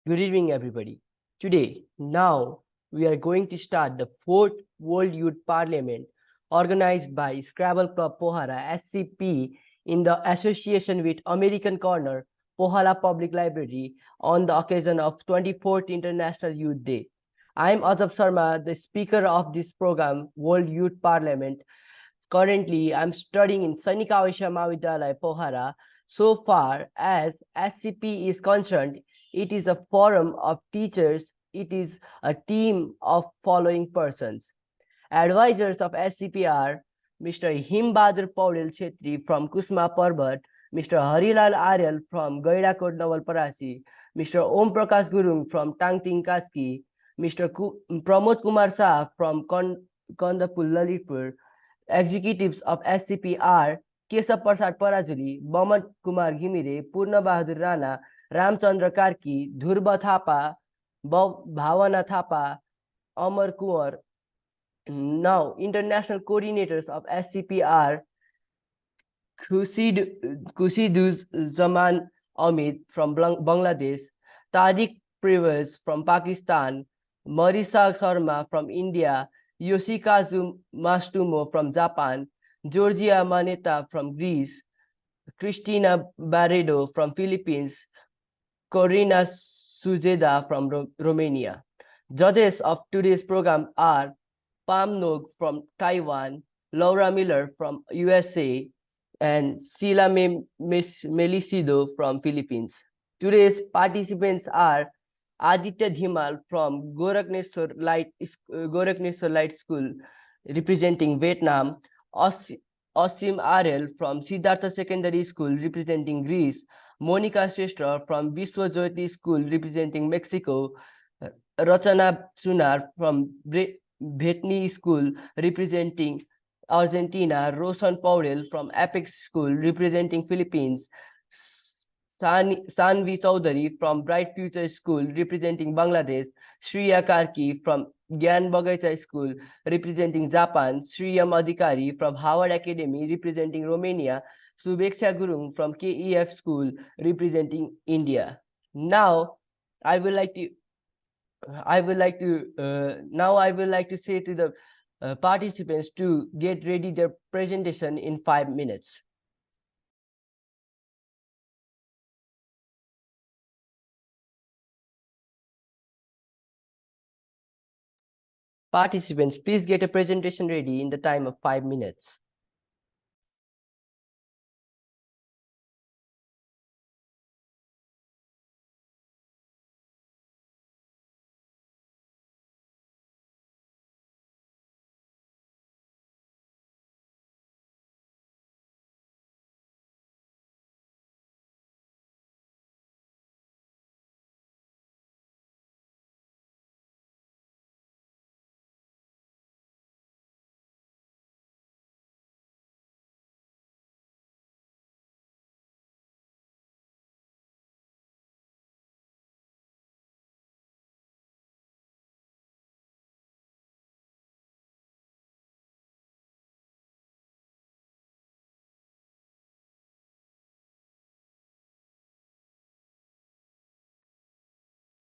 Good evening, everybody. Now, we are going to start the 4th World Youth Parliament organized by Scrabble Club Pokhara (SCP) in the association with American Corner Pokhara Public Library on the occasion of 24th International Youth Day. I am Adab Sharma, the speaker of this program, World Youth Parliament. Currently, I'm studying in Sainika Avesha Mahavidyalaya Pokhara. So far as SCP is concerned, it is a forum of teachers. It is a team of following persons. Advisors of SCP are Mr. Himbadur Paudel Chetri from Kusma Parbat, Mr. Harilal Aryal from Gairakot Navalparasi, Mr. Om Prakash Gurung from Tangting Kaski, Mr. Pramod Kumar Shah from Kondapul Lalitpur. Executives of SCP are Kesab Prasad Parajuli, Baman Kumar Gimire, Purna Bahadur Rana, Ramchandra Karki, Dhurba Thapa, Bhavana Thapa, Amar Kumar. Now, international coordinators of SCP are Khushiduz Zaman Ahmed from Bangladesh, Tariq Privas from Pakistan, Marisa Sharma from India, Yoshikazu Mastumo from Japan, Georgia Maneta from Greece, Cristina Barredo from Philippines, Corina Suzeda from Romania. Judges of today's program are Pham from Taiwan, Laura Miller from USA, and Sheila Melisido from Philippines. Today's participants are Aditya Dhimal from Gorakneshwor Light School, representing Vietnam, Asim Aryal from Siddhartha Secondary School, representing Greece, Monika Shrestha from Vishwa Jyoti School, representing Mexico, Rachana Sunar from Bethany School, representing Argentina, Rohan from Apex School, representing Philippines, Sanvi Chaudhary from Bright Future School, representing Bangladesh, Shreya Karki from Gyan Bagaita School, representing Japan, Shriyam Adhikari from Howard Academy, representing Romania, Subeksha Gurung from KEF School, representing India. Now, I would like to say to the participants to get ready their presentation in 5 minutes. Participants, please get a presentation ready in the time of 5 minutes.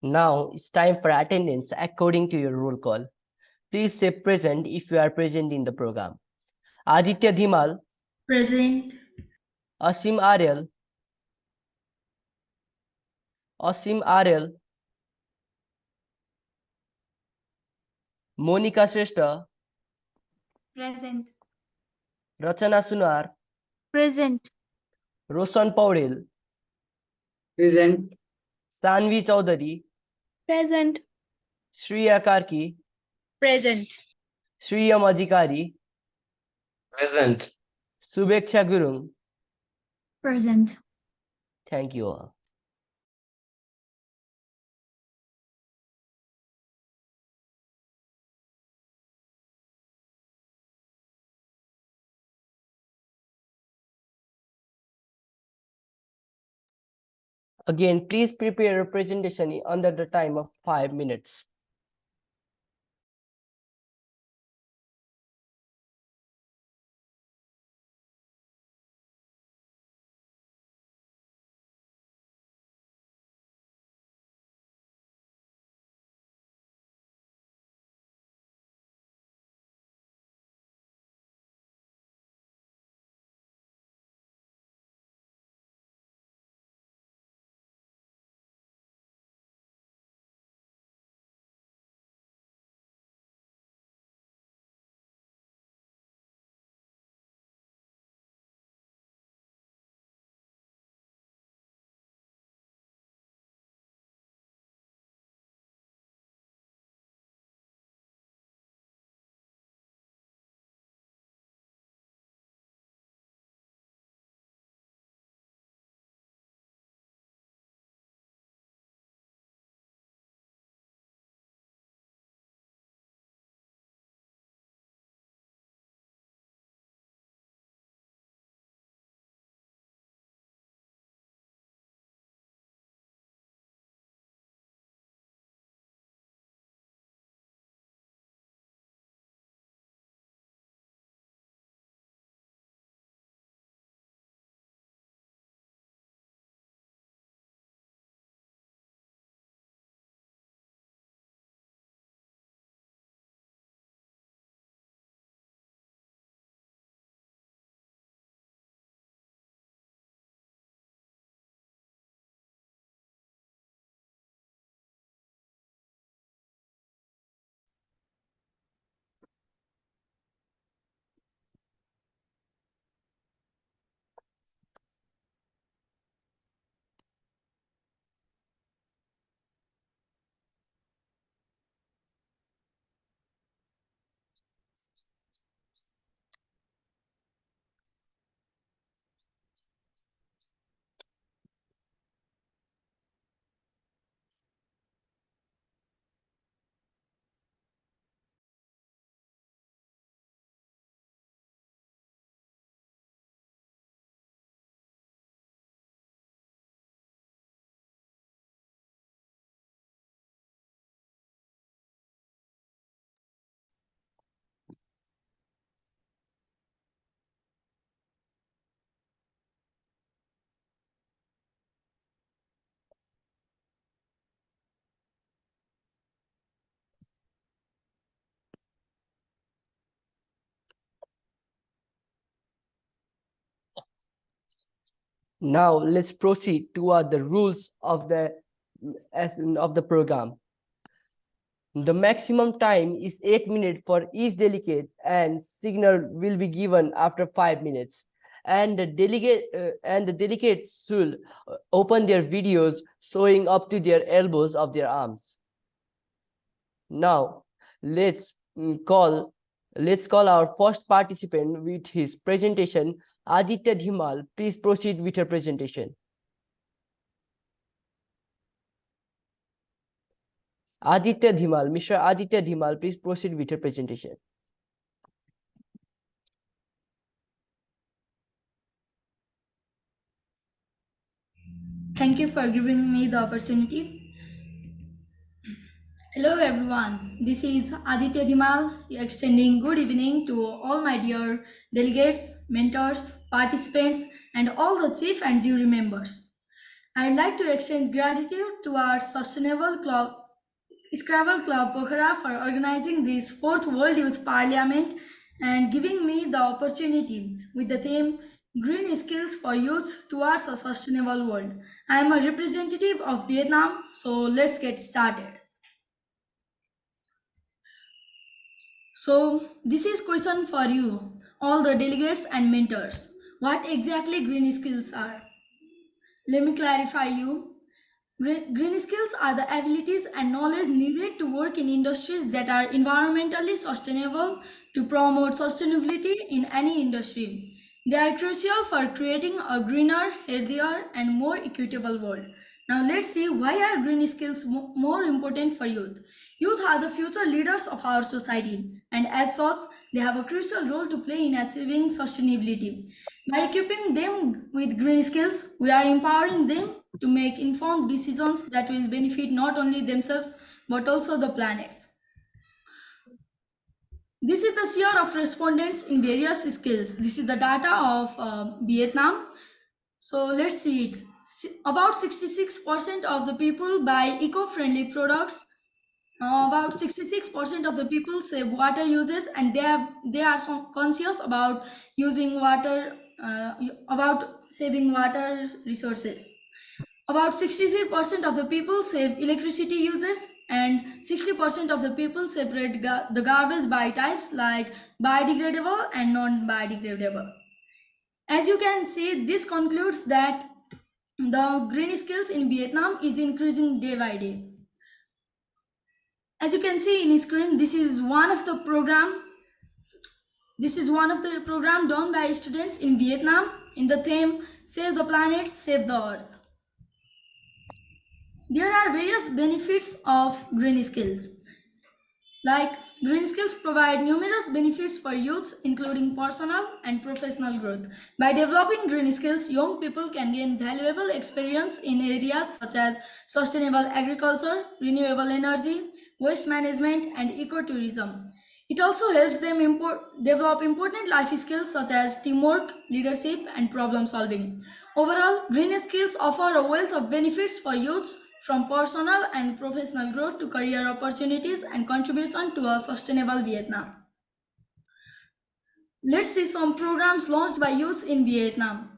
Now it's time for attendance according to your roll call. Please say present if you are present in the program. Aditya Dhimal. Present. Asim Aryal. Asim Aryal. Monika Shrestha. Present. Rachana Sunar. Present. Rohan Paudel. Present. Sanvi Chaudhary. Present. Shreya Karki. Present. Shriyam Adhikari. Present. Subeksha Gurung. Present. Thank you all. Again, please prepare a presentation under the time of 5 minutes. Now let's proceed toward the rules of the program. The maximum time is 8 minutes for each delegate, and signal will be given after 5 minutes. And the delegates should open their videos showing up to their elbows of their arms. Now let's call our first participant with his presentation. Aditya Dhimal, please proceed with your presentation. Aditya Dhimal, Mr. Aditya Dhimal, please proceed with your presentation. Thank you for giving me the opportunity. Hello everyone, this is Aditya Dhimal extending good evening to all my dear delegates, mentors, participants and all the chief and jury members. I would like to extend gratitude to our Sustainable Club, Scrabble Club Pokhara for organizing this 4th World Youth Parliament and giving me the opportunity with the theme Green Skills for Youth Towards a Sustainable World. I am a representative of Vietnam, so let's get started. So this is question for you, all the delegates and mentors. What exactly green skills are? Let me clarify you. Green skills are the abilities and knowledge needed to work in industries that are environmentally sustainable to promote sustainability in any industry. They are crucial for creating a greener, healthier, and more equitable world. Now let's see why are green skills more important for youth. Youth are the future leaders of our society, and as such, they have a crucial role to play in achieving sustainability. By equipping them with green skills, we are empowering them to make informed decisions that will benefit not only themselves but also the planets. This is the share of respondents in various skills. This is the data of Vietnam. So let's see it. About 66% of the people buy eco-friendly products. About 66% of the people save water uses, and they are so conscious about using water, about saving water resources. About 63% of the people save electricity uses, and 60% of the people separate the garbage by types like biodegradable and non-biodegradable. As you can see, this concludes that the green skills in Vietnam is increasing day by day. As you can see in screen, this is one of the program done by students in Vietnam in the theme Save the Planet, Save the Earth. There are various benefits of green skills. Like green skills provide numerous benefits for youth, including personal and professional growth. By developing green skills, young people can gain valuable experience in areas such as sustainable agriculture, renewable energy, waste management, and ecotourism. It also helps them develop important life skills such as teamwork, leadership, and problem solving. Overall, green skills offer a wealth of benefits for youth, from personal and professional growth to career opportunities and contribution to a sustainable Vietnam. Let's see some programs launched by youth in Vietnam.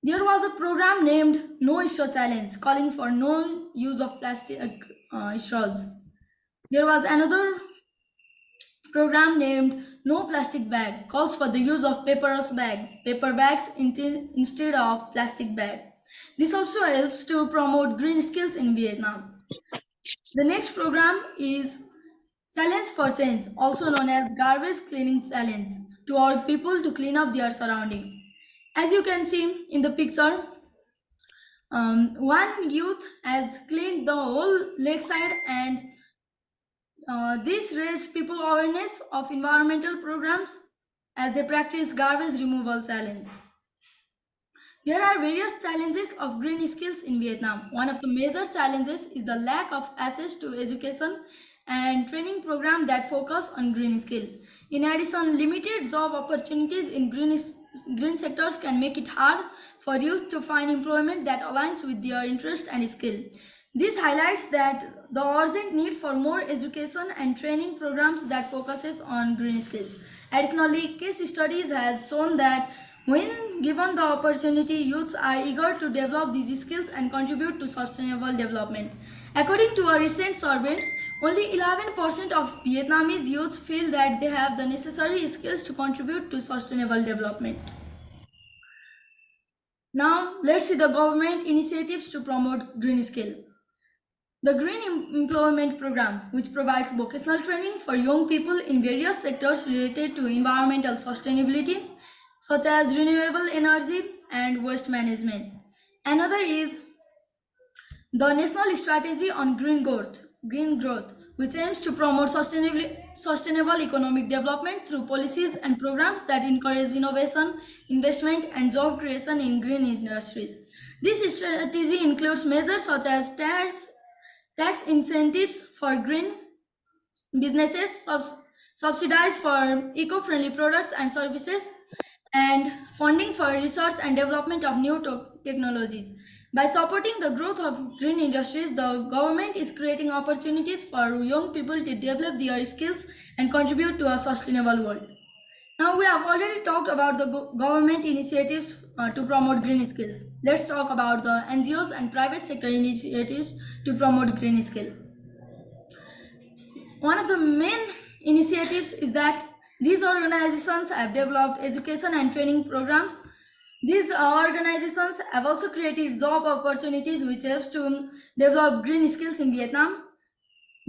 There was a program named No Straw Challenge, calling for no use of plastic straws. There was another program named No Plastic Bag, calls for the use of paper bags instead of plastic bag. This also helps to promote green skills in Vietnam. The next program is Challenge for Change, also known as Garbage Cleaning Challenge, to urge people to clean up their surrounding. As you can see in the picture, one youth has cleaned the whole lakeside, and this raised people awareness of environmental programs as they practice garbage removal challenge. There are various challenges of green skills in Vietnam. One of the major challenges is the lack of access to education and training programs that focus on green skill. In addition, limited job opportunities in green sectors can make it hard for youth to find employment that aligns with their interest and skill. This highlights that the urgent need for more education and training programs that focuses on green skills. Additionally, case studies has shown that When given the opportunity, youths are eager to develop these skills and contribute to sustainable development. According to a recent survey, only 11% of Vietnamese youths feel that they have the necessary skills to contribute to sustainable development. Now, let's see the government initiatives to promote green skill. The Green Employment Program, which provides vocational training for young people in various sectors related to environmental sustainability, such as renewable energy and waste management. Another is the National Strategy on Green Growth, which aims to promote sustainable economic development through policies and programs that encourage innovation, investment, and job creation in green industries. This strategy includes measures such as tax incentives for green businesses, subsidies for eco-friendly products and services, and funding for research and development of new technologies. By supporting the growth of green industries, the government is creating opportunities for young people to develop their skills and contribute to a sustainable world. Now, we have already talked about the government initiatives to promote green skills. Let's talk about the NGOs and private sector initiatives to promote green skill. One of the main initiatives is that these organizations have developed education and training programs. These organizations have also created job opportunities which helps to develop green skills in Vietnam.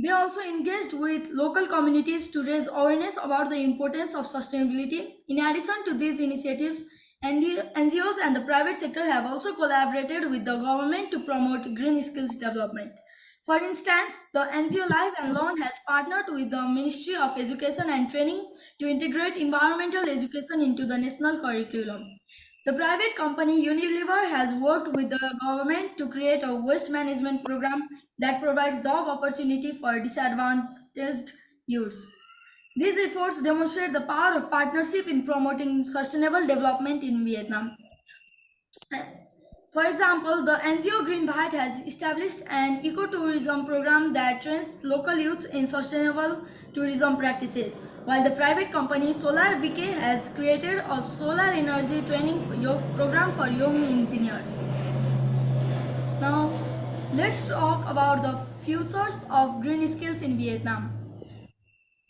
They also engaged with local communities to raise awareness about the importance of sustainability. In addition to these initiatives, NGOs and the private sector have also collaborated with the government to promote green skills development. For instance, the NGO Life and Learn has partnered with the Ministry of Education and Training to integrate environmental education into the national curriculum. The private company Unilever has worked with the government to create a waste management program that provides job opportunity for disadvantaged youths. These efforts demonstrate the power of partnership in promoting sustainable development in Vietnam. For example, the NGO Green Bharat has established an ecotourism program that trains local youths in sustainable tourism practices, while the private company Solar VK has created a solar energy training program for young engineers. Now, let's talk about the futures of green skills in Vietnam.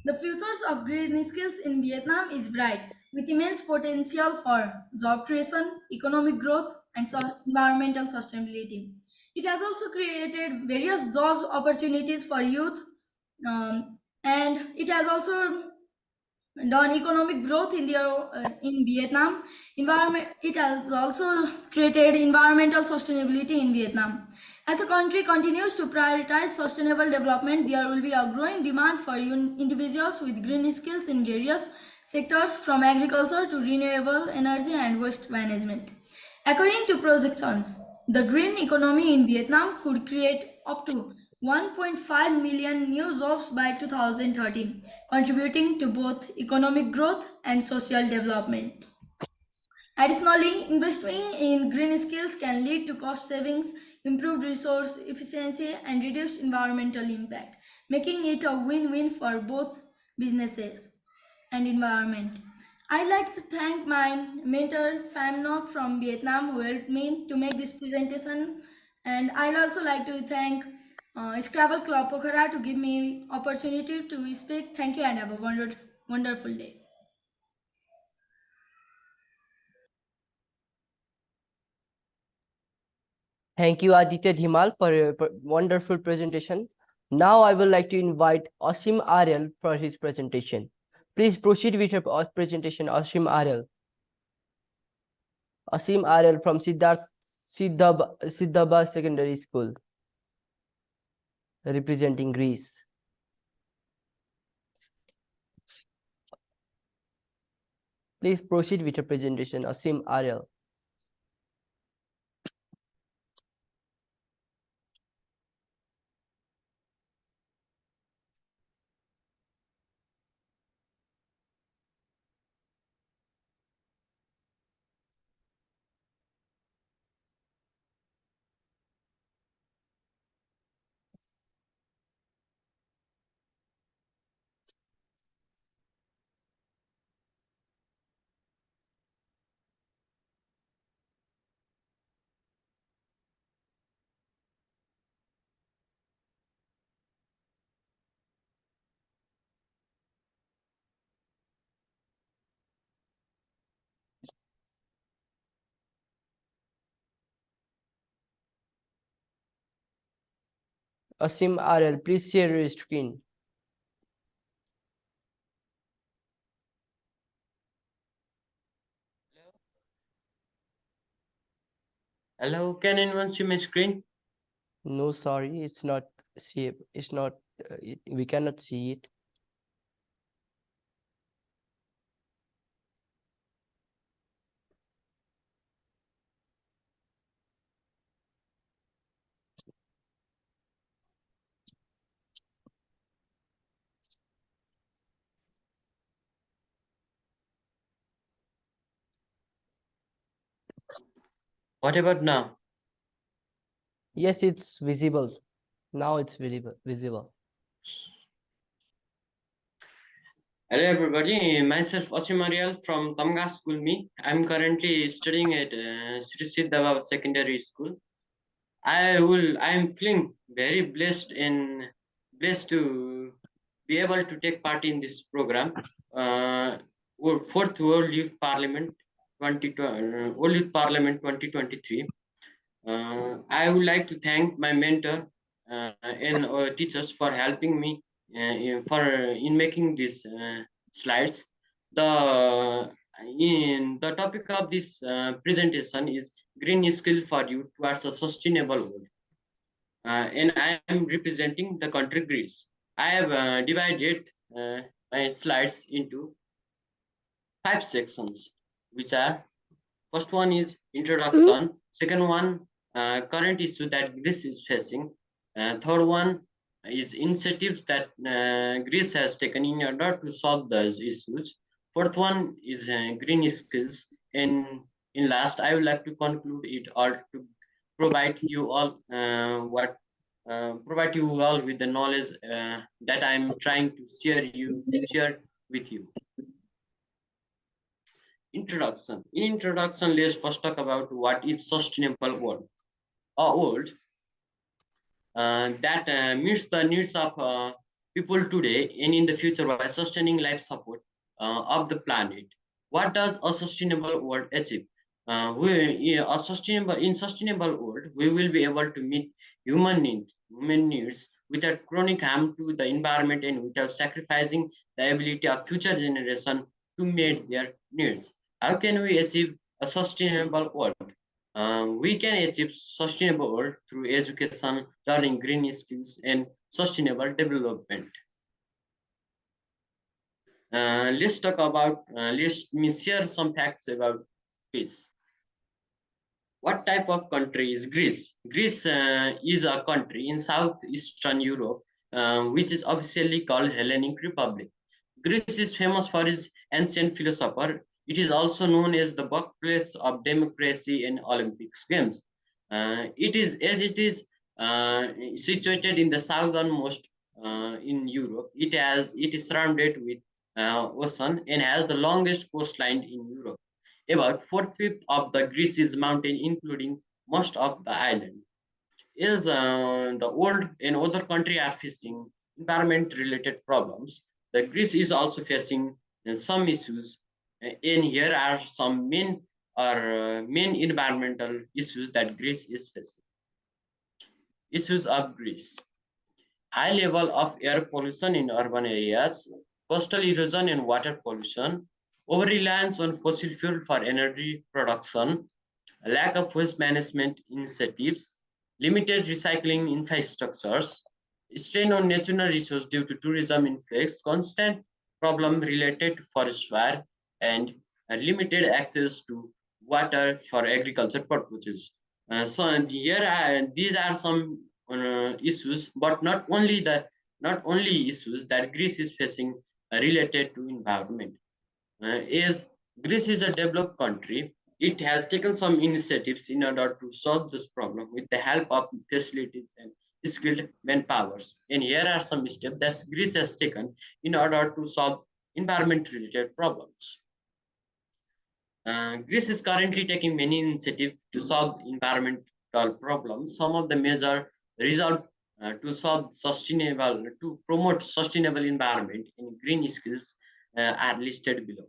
The futures of green skills in Vietnam is bright, with immense potential for job creation, economic growth, and environmental sustainability. It has also created various job opportunities for youth, and it has also done economic growth in Vietnam. It has also created environmental sustainability in Vietnam. As the country continues to prioritize sustainable development, there will be a growing demand for individuals with green skills in various sectors, from agriculture to renewable energy and waste management. According to projections, the green economy in Vietnam could create up to 1.5 million new jobs by 2030, contributing to both economic growth and social development. Additionally, investing in green skills can lead to cost savings, improved resource efficiency, and reduced environmental impact, making it a win-win for both businesses and environment. I'd like to thank my mentor Pham from Vietnam who helped me to make this presentation, and I'd also like to thank Scrabble Club Pokhara to give me opportunity to speak. Thank you and have a wonderful day. Thank you, Aditya Dhimal, for your wonderful presentation. Now I would like to invite Asim Aryal for his presentation. Please proceed with your presentation, Asim Aryal. Asim Aryal from Siddhababa Secondary School, representing Greece. Please proceed with your presentation, Asim Aryal. Asim, Aryal, please share your screen. Hello, can anyone see my screen? No, sorry, it's not. See, it's not. We cannot see it. What about now? Yes, it's visible. Now it's visible. Hello everybody, myself Asim Aryal from Tamga School Me. I'm currently studying at Siddhababa Secondary School. I'm feeling very blessed to be able to take part in this program. Fourth World Youth Parliament 2023. I would like to thank my mentor and teachers for helping me in making these slides. The topic of this presentation is green skill for you towards a sustainable world, and I am representing the country Greece. I have divided my slides into 5 sections, which are: first one is introduction. Second one, current issue that Greece is facing. Third one is initiatives that Greece has taken in order to solve those issues. Fourth one is green skills. And in last, I would like to conclude it all to provide you all provide you all with the knowledge that I'm trying to share with you. Introduction. In introduction, let's first talk about what is sustainable world. A world that meets the needs of people today and in the future while sustaining life support of the planet. What does a sustainable world achieve? In sustainable world, we will be able to meet human needs without chronic harm to the environment and without sacrificing the ability of future generation to meet their needs. How can we achieve a sustainable world? We can achieve sustainable world through education, learning green skills, and sustainable development. Let me share some facts about Greece. What type of country is Greece? Greece is a country in southeastern Europe, which is officially called Hellenic Republic. Greece is famous for its ancient philosopher. It is also known as the birthplace of democracy and Olympics Games. It is situated in the southernmost in Europe. It is surrounded with ocean and has the longest coastline in Europe. About four-fifths of the Greece is mountain, including most of the island. Is the world and other country are facing environment-related problems. The Greece is also facing some issues. And here are some main environmental issues that Greece is facing. Issues of Greece: high level of air pollution in urban areas, coastal erosion and water pollution, over-reliance on fossil fuel for energy production, a lack of waste management initiatives, limited recycling infrastructures, strain on natural resources due to tourism influx, constant problem related to forest fire, and limited access to water for agriculture purposes. These are some issues, but not only issues that Greece is facing related to environment. Is Greece is a developed country. It has taken some initiatives in order to solve this problem with the help of facilities and skilled manpowers. And here are some steps that Greece has taken in order to solve environment-related problems. Greece is currently taking many initiatives to solve environmental problems. Some of the major result to promote sustainable environment and green skills are listed below.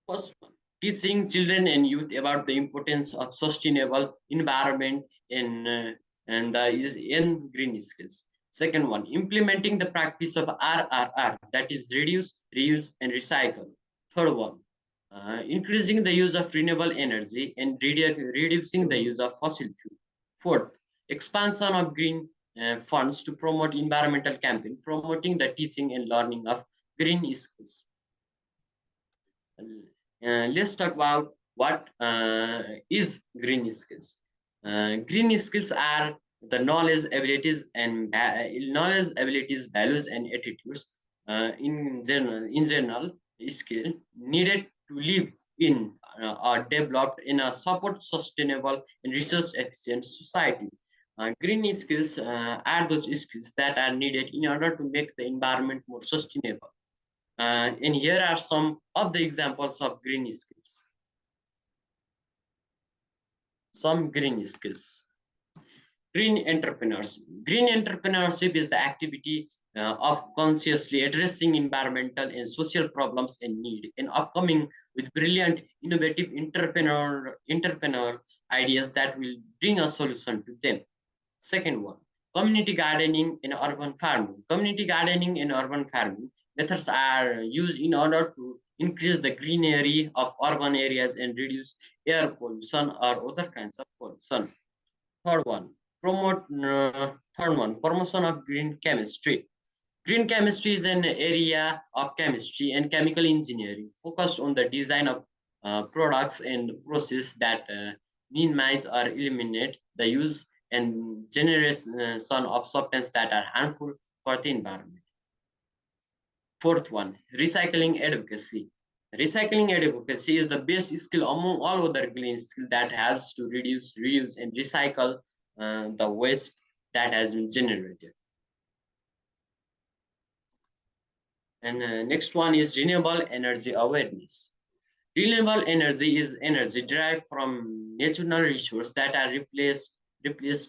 First one, teaching children and youth about the importance of sustainable environment and and is N green skills. Second one, implementing the practice of RRR, that is reduce, reuse, and recycle. Third one, increasing the use of renewable energy and reducing the use of fossil fuel. Fourth, expansion of green funds to promote environmental campaign, promoting the teaching and learning of green skills. Let's talk about what is green skills. Green skills are the knowledge, abilities, values, and attitudes in general skill needed to live in or developed in a support sustainable and resource efficient society. Green skills are those skills that are needed in order to make the environment more sustainable. And here are some of the examples of green skills. Some green skills. Green entrepreneurs. Green entrepreneurship is the activity of consciously addressing environmental and social problems and need, and upcoming with brilliant, innovative entrepreneur ideas that will bring a solution to them. Second one, community gardening and urban farming. Community gardening and urban farming methods are used in order to increase the greenery of urban areas and reduce air pollution or other kinds of pollution. Third one, promotion of green chemistry. Green chemistry is an area of chemistry and chemical engineering focused on the design of products and process that minimize or eliminate the use and generation of substances that are harmful for the environment. Fourth one, recycling advocacy. Recycling advocacy is the best skill among all other green skills that helps to reduce, reuse, and recycle the waste that has been generated. And next one is renewable energy awareness. Renewable energy is energy derived from natural resources that are replaced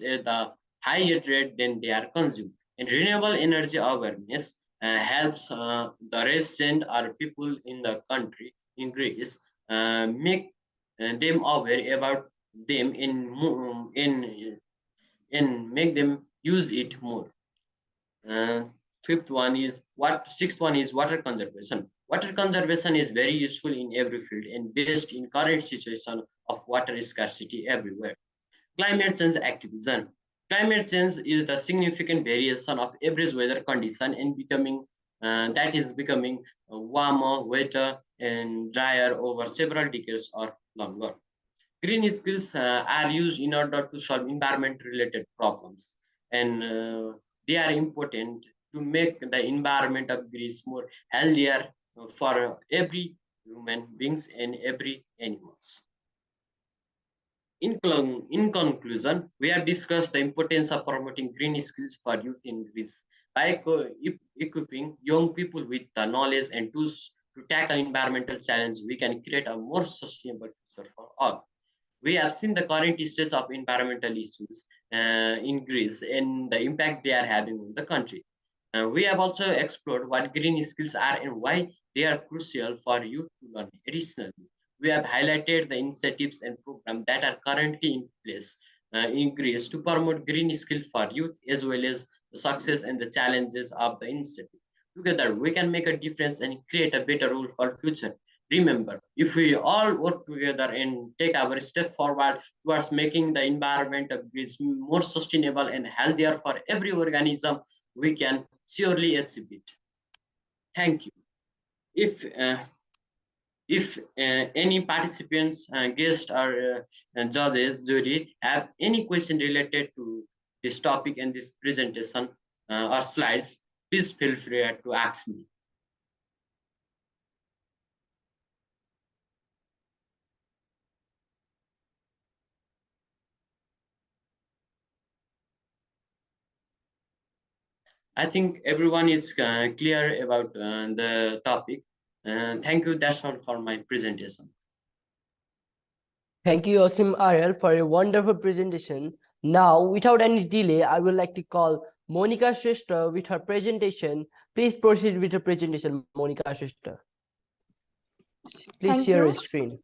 at the higher rate than they are consumed. And renewable energy awareness helps the resident or people in the country in Greece make them aware about them and make them use it more. Sixth one is water conservation. Water conservation is very useful in every field and based in current situation of water scarcity everywhere. Climate change activism. Climate change is the significant variation of average weather condition and becoming warmer, wetter, and drier over several decades or longer. Green skills are used in order to solve environment-related problems, and they are important to make the environment of Greece more healthier for every human beings and every animals. In conclusion, we have discussed the importance of promoting green skills for youth in Greece. By equipping young people with the knowledge and tools to tackle environmental challenges, we can create a more sustainable future for all. We have seen the current state of environmental issues in Greece and the impact they are having on the country. We have also explored what green skills are and why they are crucial for youth to learn. Additionally, we have highlighted the initiatives and programs that are currently in place in Greece to promote green skills for youth, as well as the success and the challenges of the initiative. Together, we can make a difference and create a better role for future. Remember, if we all work together and take our step forward towards making the environment of Greece more sustainable and healthier for every organism, we can surely achieve it. Thank you. If any participants, guests, or judges, jury have any question related to this topic and this presentation or slides, please feel free to ask me. I think everyone is clear about the topic. Thank you. That's all for my presentation. Thank you, Asim Aryal, for a wonderful presentation. Now, without any delay, I would like to call Monika Shrestha with her presentation. Please proceed with her presentation, Monika Shrestha. Please share your screen.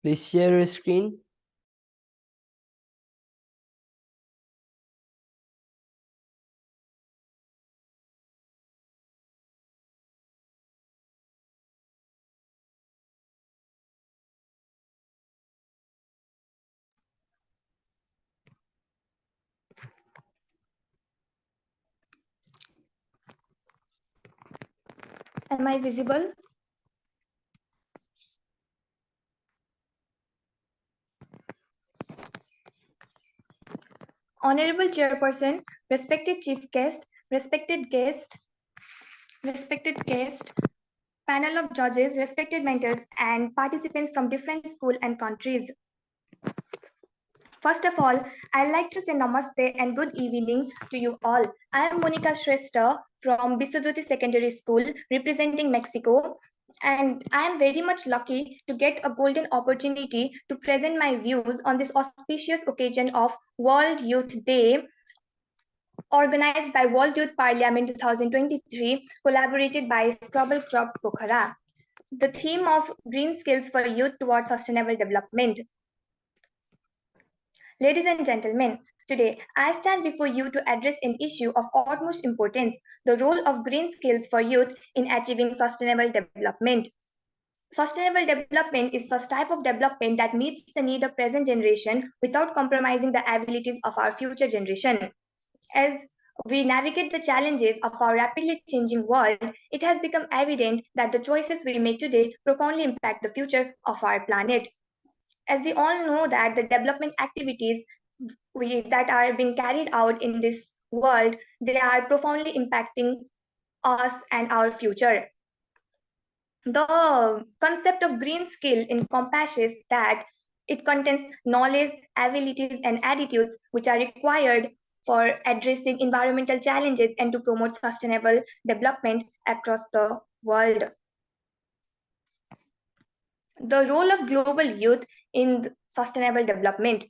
Please share your screen. Am I visible? Honorable Chairperson, respected Chief Guest, respected guest, panel of judges, respected mentors, and participants from different schools and countries. First of all, I'd like to say namaste and good evening to you all. I am Monika Shrestha from Jyoti Secondary School, representing Mexico, and I am very much lucky to get a golden opportunity to present my views on this auspicious occasion of World Youth Day, organized by World Youth Parliament 2023, collaborated by Scrabble Club Pokhara. The theme of Green Skills for Youth Towards Sustainable Development. Ladies and gentlemen, today I stand before you to address an issue of utmost importance, the role of green skills for youth in achieving sustainable development. Sustainable development is such type of development that meets the need of present generation without compromising the abilities of our future generation. As we navigate the challenges of our rapidly changing world, it has become evident that the choices we make today profoundly impact the future of our planet. As we all know that the development activities that are being carried out in this world, they are profoundly impacting us and our future. The concept of green skill encompasses that it contains knowledge, abilities, and attitudes which are required for addressing environmental challenges and to promote sustainable development across the world. The role of global youth in sustainable development.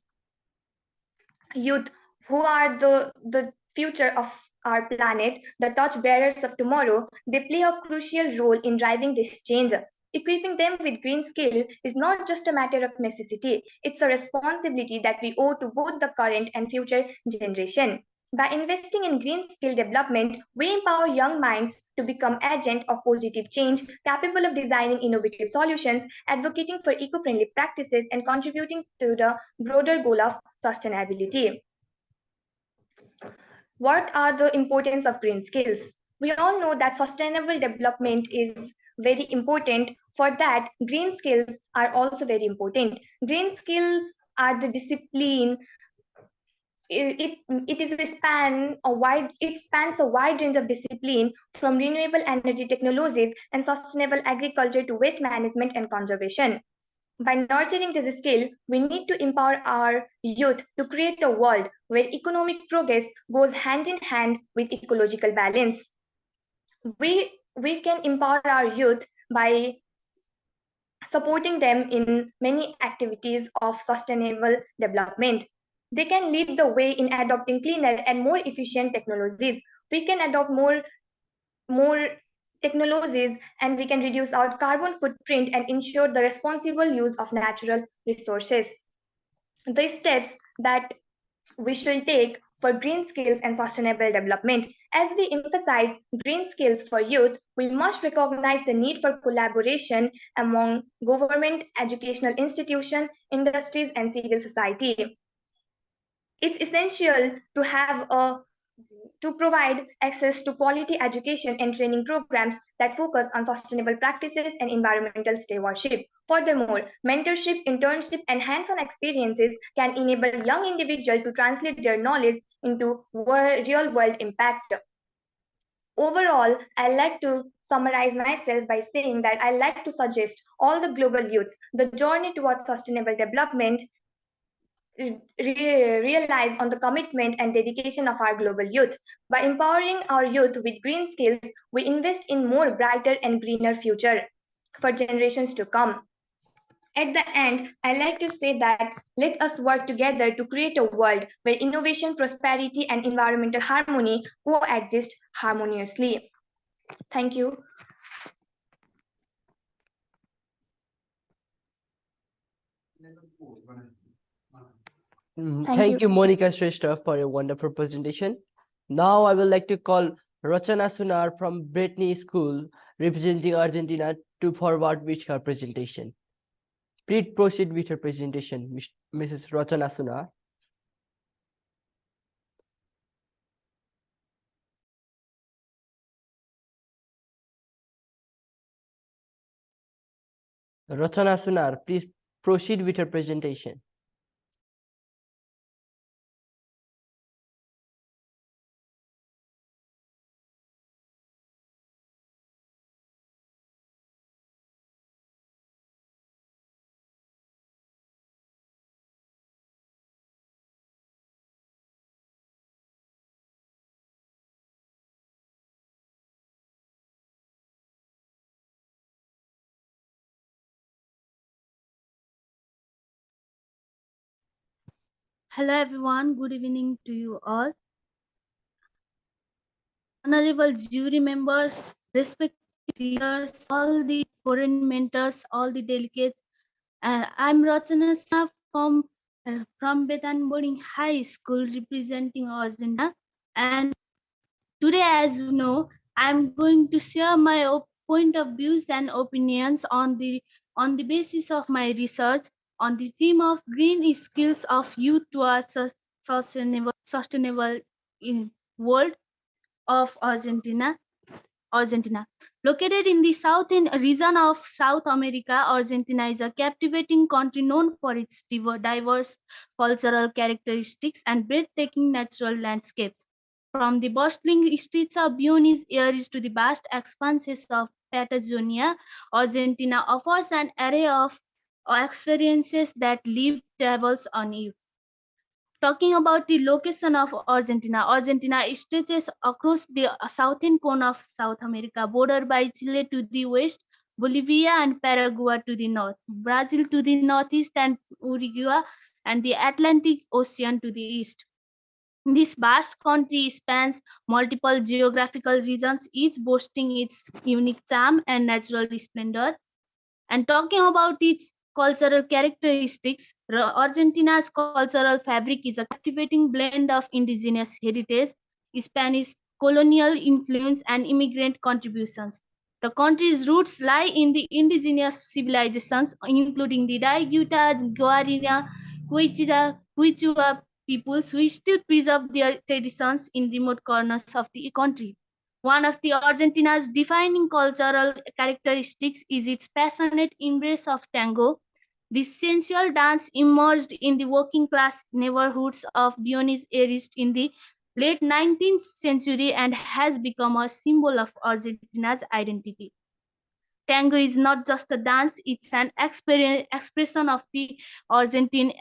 Youth, who are the future of our planet, the torchbearers of tomorrow, they play a crucial role in driving this change. Equipping them with green skill is not just a matter of necessity, it's a responsibility that we owe to both the current and future generation. By investing in green skill development, we empower young minds to become agents of positive change, capable of designing innovative solutions, advocating for eco-friendly practices, and contributing to the broader goal of sustainability. What are the importance of green skills? We all know that sustainable development is very important. For that, green skills are also very important. Green skills are the discipline. It spans a wide range of discipline, from renewable energy technologies and sustainable agriculture to waste management and conservation. By nurturing this skill, we need to empower our youth to create a world where economic progress goes hand in hand with ecological balance. We can empower our youth by supporting them in many activities of sustainable development. They can lead the way in adopting cleaner and more efficient technologies. We can adopt more technologies, and we can reduce our carbon footprint and ensure the responsible use of natural resources. The steps that we should take for green skills and sustainable development. As we emphasize green skills for youth, we must recognize the need for collaboration among government, educational institutions, industries, and civil society. It's essential to provide access to quality education and training programs that focus on sustainable practices and environmental stewardship. Furthermore, mentorship, internship, and hands-on experiences can enable young individuals to translate their knowledge into real-world impact. Overall, I like to summarize myself by saying that I like to suggest all the global youths the journey towards sustainable development realize on the commitment and dedication of our global youth. By empowering our youth with green skills, we invest in more brighter and greener future for generations to come. At the end, I like to say that let us work together to create a world where innovation, prosperity, and environmental harmony coexist harmoniously. Thank you. Thank you, Monika Shrestha, for your wonderful presentation. Now I would like to call Rachana Sunar from Bethany School, representing Argentina, to forward with her presentation. Please proceed with her presentation, Mrs. Rachana Sunar. Rachana Sunar, please proceed with her presentation. Hello everyone, good evening to you all. Honorable jury members, respected leaders, all the foreign mentors, all the delegates. I'm Rachana from Bethany Boarding High School representing Argentina. And today, as you know, I'm going to share my point of views and opinions on the basis of my research on the theme of green skills of youth towards a sustainable in world of Argentina. Located in the southern region of South America, Argentina is a captivating country known for its diverse cultural characteristics and breathtaking natural landscapes. From the bustling streets of Buenos Aires to the vast expanses of Patagonia, Argentina offers an array of experiences that leave travels on you. Talking about the location of Argentina, Argentina stretches across the southern cone of South America, bordered by Chile to the west, Bolivia and Paraguay to the north, Brazil to the northeast, and Uruguay and the Atlantic Ocean to the east. This vast country spans multiple geographical regions, each boasting its unique charm and natural splendor. And talking about its cultural characteristics, Argentina's cultural fabric is a captivating blend of indigenous heritage, Spanish colonial influence, and immigrant contributions. The country's roots lie in the indigenous civilizations, including the Daiguita, Guarina, Quichua peoples who still preserve their traditions in remote corners of the country. One of the Argentina's defining cultural characteristics is its passionate embrace of tango. This sensual dance emerged in the working class neighborhoods of Buenos Aires in the late 19th century and has become a symbol of Argentina's identity. Tango is not just a dance, it's an expression of the Argentine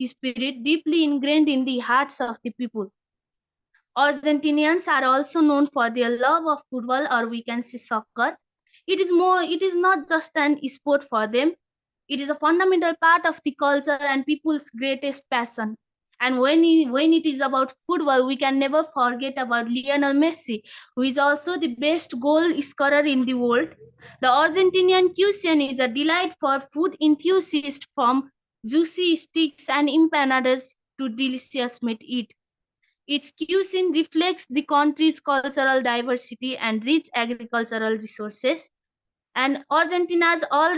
spirit deeply ingrained in the hearts of the people. Argentinians are also known for their love of football, or we can say soccer. It is not just an sport for them. It is a fundamental part of the culture and people's greatest passion. And when it is about football, we can never forget about Lionel Messi, who is also the best goal scorer in the world. The Argentinian cuisine is a delight for food enthusiasts, from juicy steaks and empanadas to delicious meat eat. Its cuisine reflects the country's cultural diversity and rich agricultural resources. And Argentina's all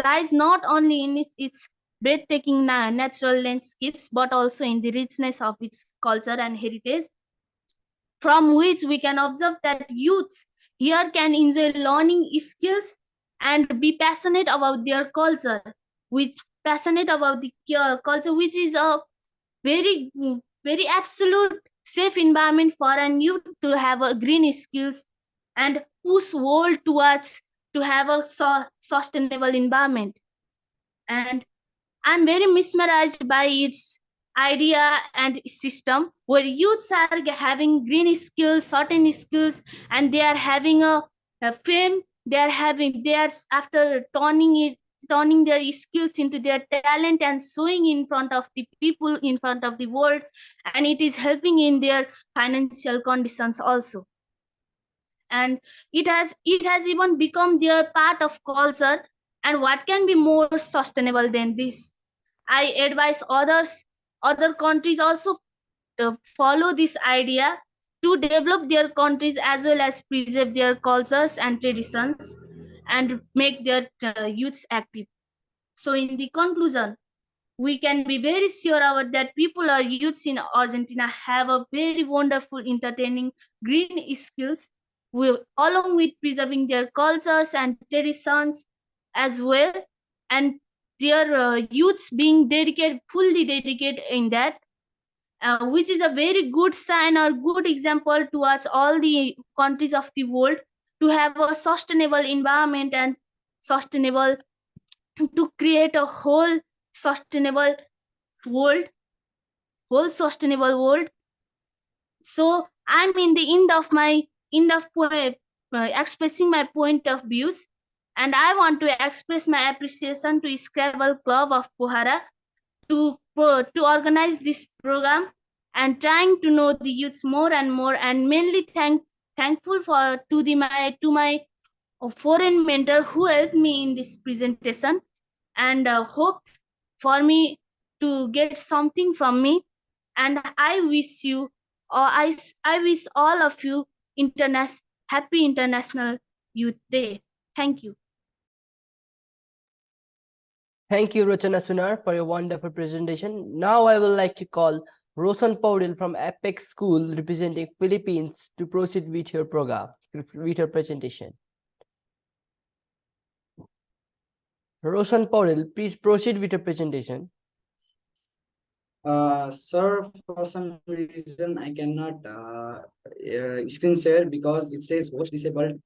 lies not only in its breathtaking natural landscapes, but also in the richness of its culture and heritage, from which we can observe that youths here can enjoy learning skills and be passionate about their culture, which passionate about the culture, which is a very very absolute safe environment for an youth to have a green skills and push world towards to have a sustainable environment. And I'm very mesmerized by its idea and system where youths are having green skills, certain skills, and they are having a fame. They are after turning their skills into their talent and showing in front of the people, in front of the world, and it is helping in their financial conditions also. And it has even become their part of culture. And what can be more sustainable than this? I advise others other countries also follow this idea to develop their countries as well as preserve their cultures and traditions and make their youths active. So in the conclusion, we can be very sure about that people or youths in Argentina have a very wonderful, entertaining green skills, along with preserving their cultures and traditions as well, and their youths being dedicated, fully dedicated in that, which is a very good sign or good example towards all the countries of the world to have a sustainable environment and sustainable to create a sustainable world whole sustainable world. So I'm in the end of expressing my point of views, and I want to express my appreciation to Scrabble Club of Pokhara to organize this program and trying to know the youths more and more, and mainly thankful for to my foreign mentor who helped me in this presentation, and hope for me to get something from me. And I wish you, or I wish all of you happy International Youth Day. Thank you. Thank you, Rachana Sunar, for your wonderful presentation. Now I would like to call Rohan Paudel from Apex School representing Philippines to proceed with her program, with her presentation. Rohan Paudel, please proceed with your presentation. Sir, for some reason I cannot screen share because it says host disabled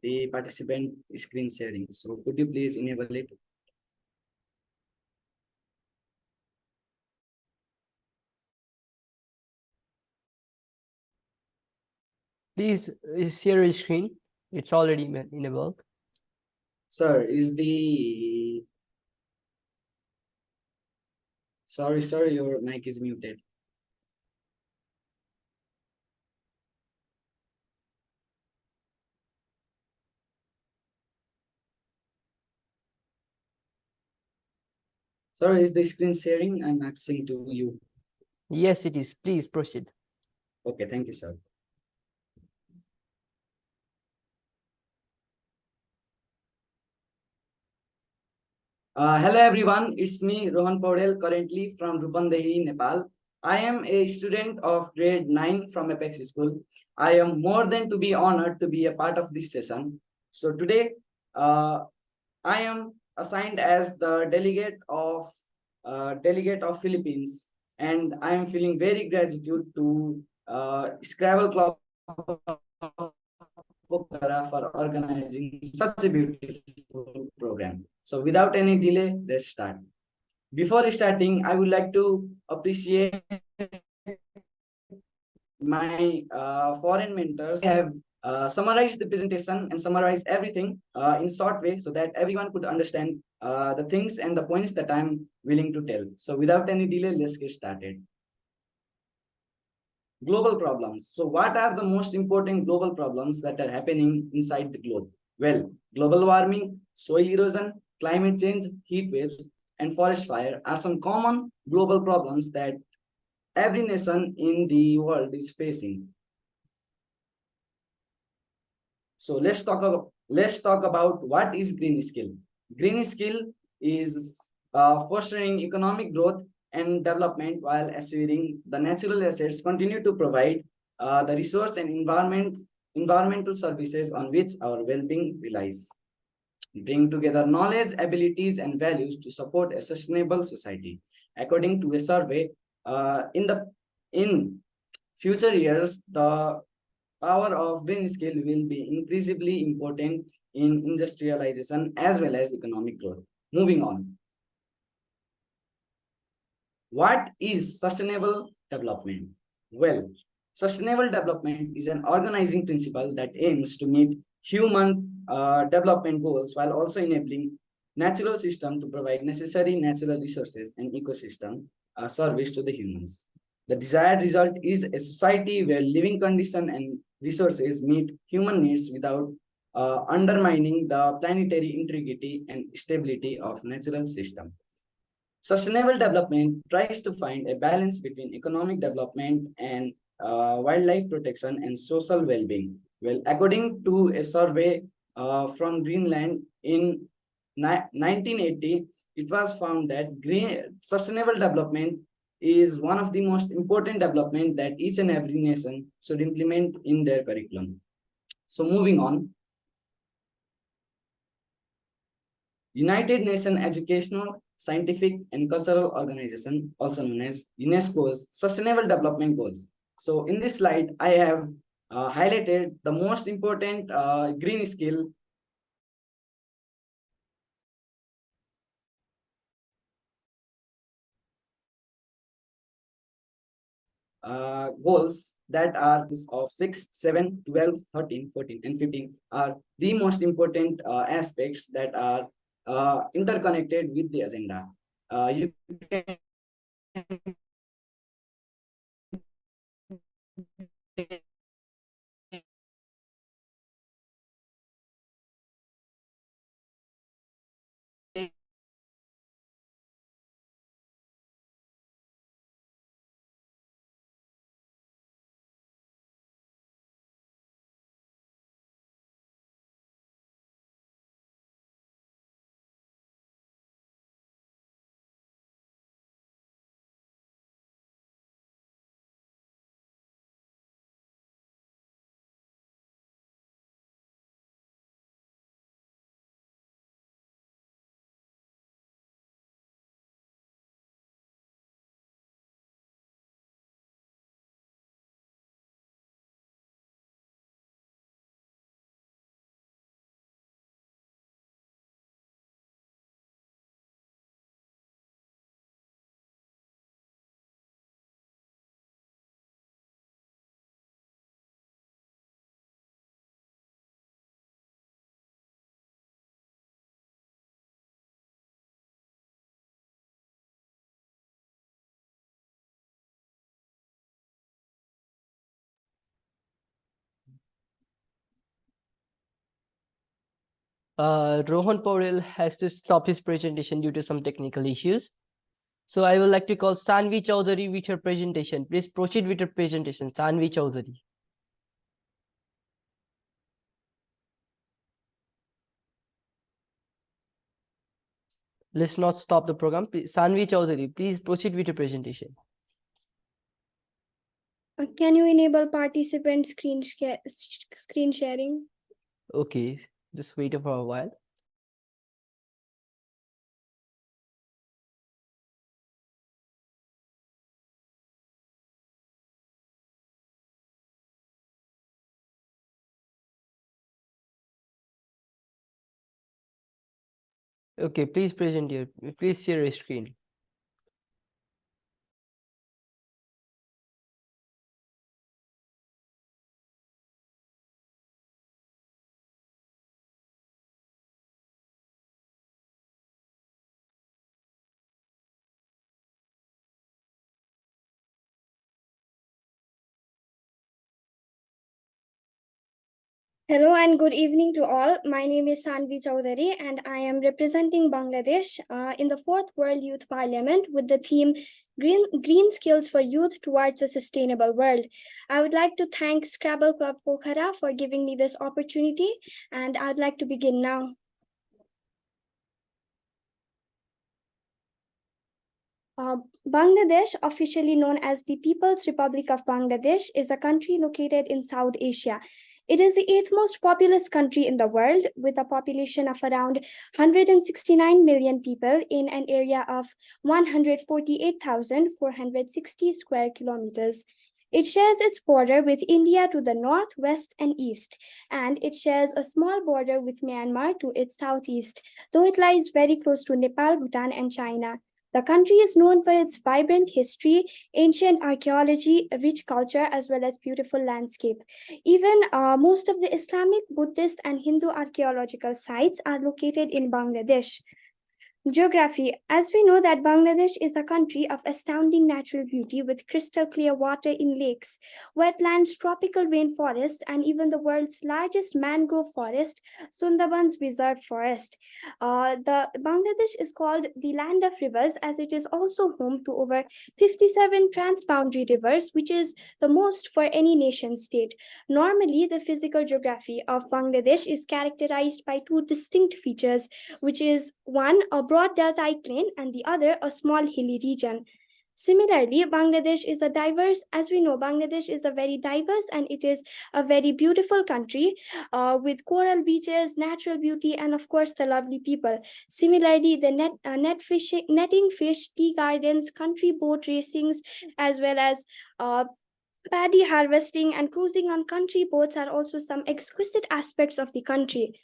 the participant screen sharing. So could you please enable it? Please share your screen. It's already enabled. Sir, is the sorry, sir, your mic is muted. Sir, is the screen sharing? I'm asking to you. Yes, it is. Please proceed. Okay, thank you, sir. Hello everyone, it's me Rohan Paudel, currently from Rupandehi, Nepal. I am a student of grade 9 from Apex School. I am more than to be honored to be a part of this session. So today, I am assigned as the delegate of Philippines, and I am feeling very gratitude to Scrabble Club Pokhara for organizing such a beautiful program. So without any delay, let's start. Before starting, I would like to appreciate my foreign mentors. I have summarized the presentation and summarized everything in short way so that everyone could understand the things and the points that I'm willing to tell. So without any delay, let's get started. Global problems. So what are the most important global problems that are happening inside the globe? Well, global warming, soil erosion, climate change, heat waves, and forest fire are some common global problems that every nation in the world is facing. So let's talk about what is green skill. Green skill is fostering economic growth and development while assuring the natural assets continue to provide the resource and environmental services on which our well-being relies. Bring together knowledge, abilities, and values to support a sustainable society. According to a survey, in future years, the power of green skill will be increasingly important in industrialization as well as economic growth. Moving on. What is sustainable development? Well, sustainable development is an organizing principle that aims to meet human development goals while also enabling natural system to provide necessary natural resources and ecosystem service to the humans. The desired result is a society where living condition and resources meet human needs without undermining the planetary integrity and stability of natural system. Sustainable development tries to find a balance between economic development and wildlife protection and social well-being. Well, according to a survey from Greenland in 1980, it was found that sustainable development is one of the most important development that each and every nation should implement in their curriculum. So moving on, United Nations Educational, Scientific and Cultural Organization, also known as UNESCO's Sustainable Development Goals. So in this slide, I have highlighted the most important green skill goals that are of 6, 7, 12, 13, 14, and 15 are the most important aspects that are interconnected with the agenda. You can Rohan Pauril has to stop his presentation due to some technical issues. So I would like to call Sanvi Chaudhary with her presentation. Please proceed with her presentation. Sanvi Chaudhary. Let's not stop the program. Please, Sanvi Chaudhary, please proceed with your presentation. Can you enable participant screen sharing? Okay, just wait for a while. Okay, please present your, please share your screen. Hello and good evening to all. My name is Sanvi Chaudhary and I am representing Bangladesh in the 4th World Youth Parliament with the theme Green Skills for Youth Towards a Sustainable World. I would like to thank Scrabble Club Pokhara for giving me this opportunity, and I'd like to begin now. Bangladesh, officially known as the People's Republic of Bangladesh, is a country located in South Asia. It is the 8th most populous country in the world, with a population of around 169 million people in an area of 148,460 square kilometers. It shares its border with India to the north, west, and east, and it shares a small border with Myanmar to its southeast, though it lies very close to Nepal, Bhutan, and China. The country is known for its vibrant history, ancient archaeology, rich culture, as well as beautiful landscape. Even most of the Islamic, Buddhist, and Hindu archaeological sites are located in Bangladesh. Geography. As we know that Bangladesh is a country of astounding natural beauty with crystal clear water in lakes, wetlands, tropical rainforest, and even the world's largest mangrove forest, Sundarbans Reserve Forest. The Bangladesh is called the land of rivers as it is also home to over 57 transboundary rivers, which is the most for any nation state. Normally, the physical geography of Bangladesh is characterized by two distinct features, which is one, a broad deltaic plain, and the other, a small hilly region. Similarly, Bangladesh is a diverse, as we know, Bangladesh is a very diverse and it is a very beautiful country with coral beaches, natural beauty, and of course, the lovely people. Similarly, the netting fish, tea gardens, country boat racings, as well as paddy harvesting and cruising on country boats are also some exquisite aspects of the country.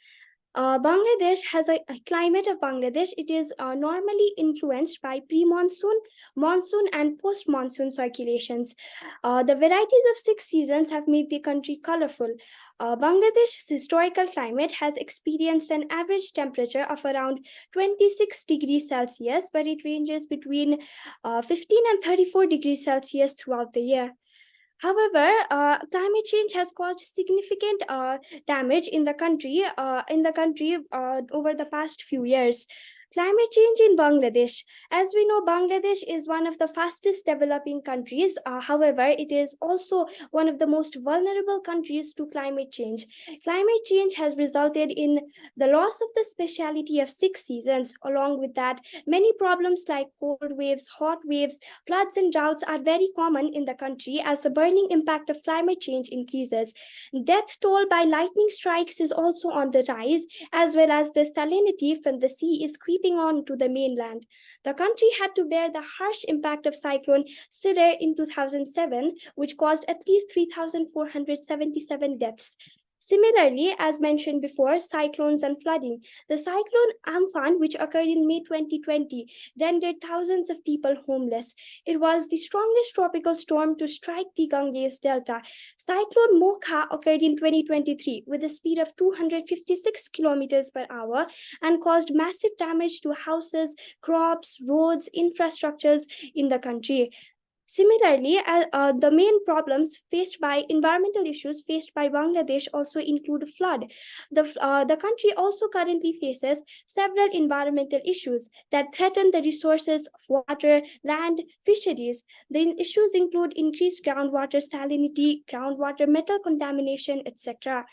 Bangladesh has a climate of Bangladesh. It is normally influenced by pre-monsoon, monsoon, and post-monsoon circulations. The varieties of 6 seasons have made the country colorful. Bangladesh's historical climate has experienced an average temperature of around 26 degrees Celsius, but it ranges between 15 and 34 degrees Celsius throughout the year. However, climate change has caused significant damage in the country. Over the past few years. Climate change in Bangladesh. As we know, Bangladesh is one of the fastest developing countries. However, it is also one of the most vulnerable countries to climate change. Climate change has resulted in the loss of the speciality of 6 seasons. Along with that, many problems like cold waves, hot waves, floods, and droughts are very common in the country as the burning impact of climate change increases. Death toll by lightning strikes is also on the rise, as well as the salinity from the sea is creeping on to the mainland. The country had to bear the harsh impact of cyclone Sidr in 2007, which caused at least 3,477 deaths. Similarly, as mentioned before, cyclones and flooding. The cyclone Amphan, which occurred in May 2020, rendered thousands of people homeless. It was the strongest tropical storm to strike the Ganges Delta. Cyclone Mocha occurred in 2023 with a speed of 256 kilometers per hour and caused massive damage to houses, crops, roads, infrastructures in the country. Similarly, the main problems faced by environmental issues faced by Bangladesh also include flood. The country also currently faces several environmental issues that threaten the resources of water, land, fisheries. The issues include increased groundwater salinity, groundwater metal contamination, etc.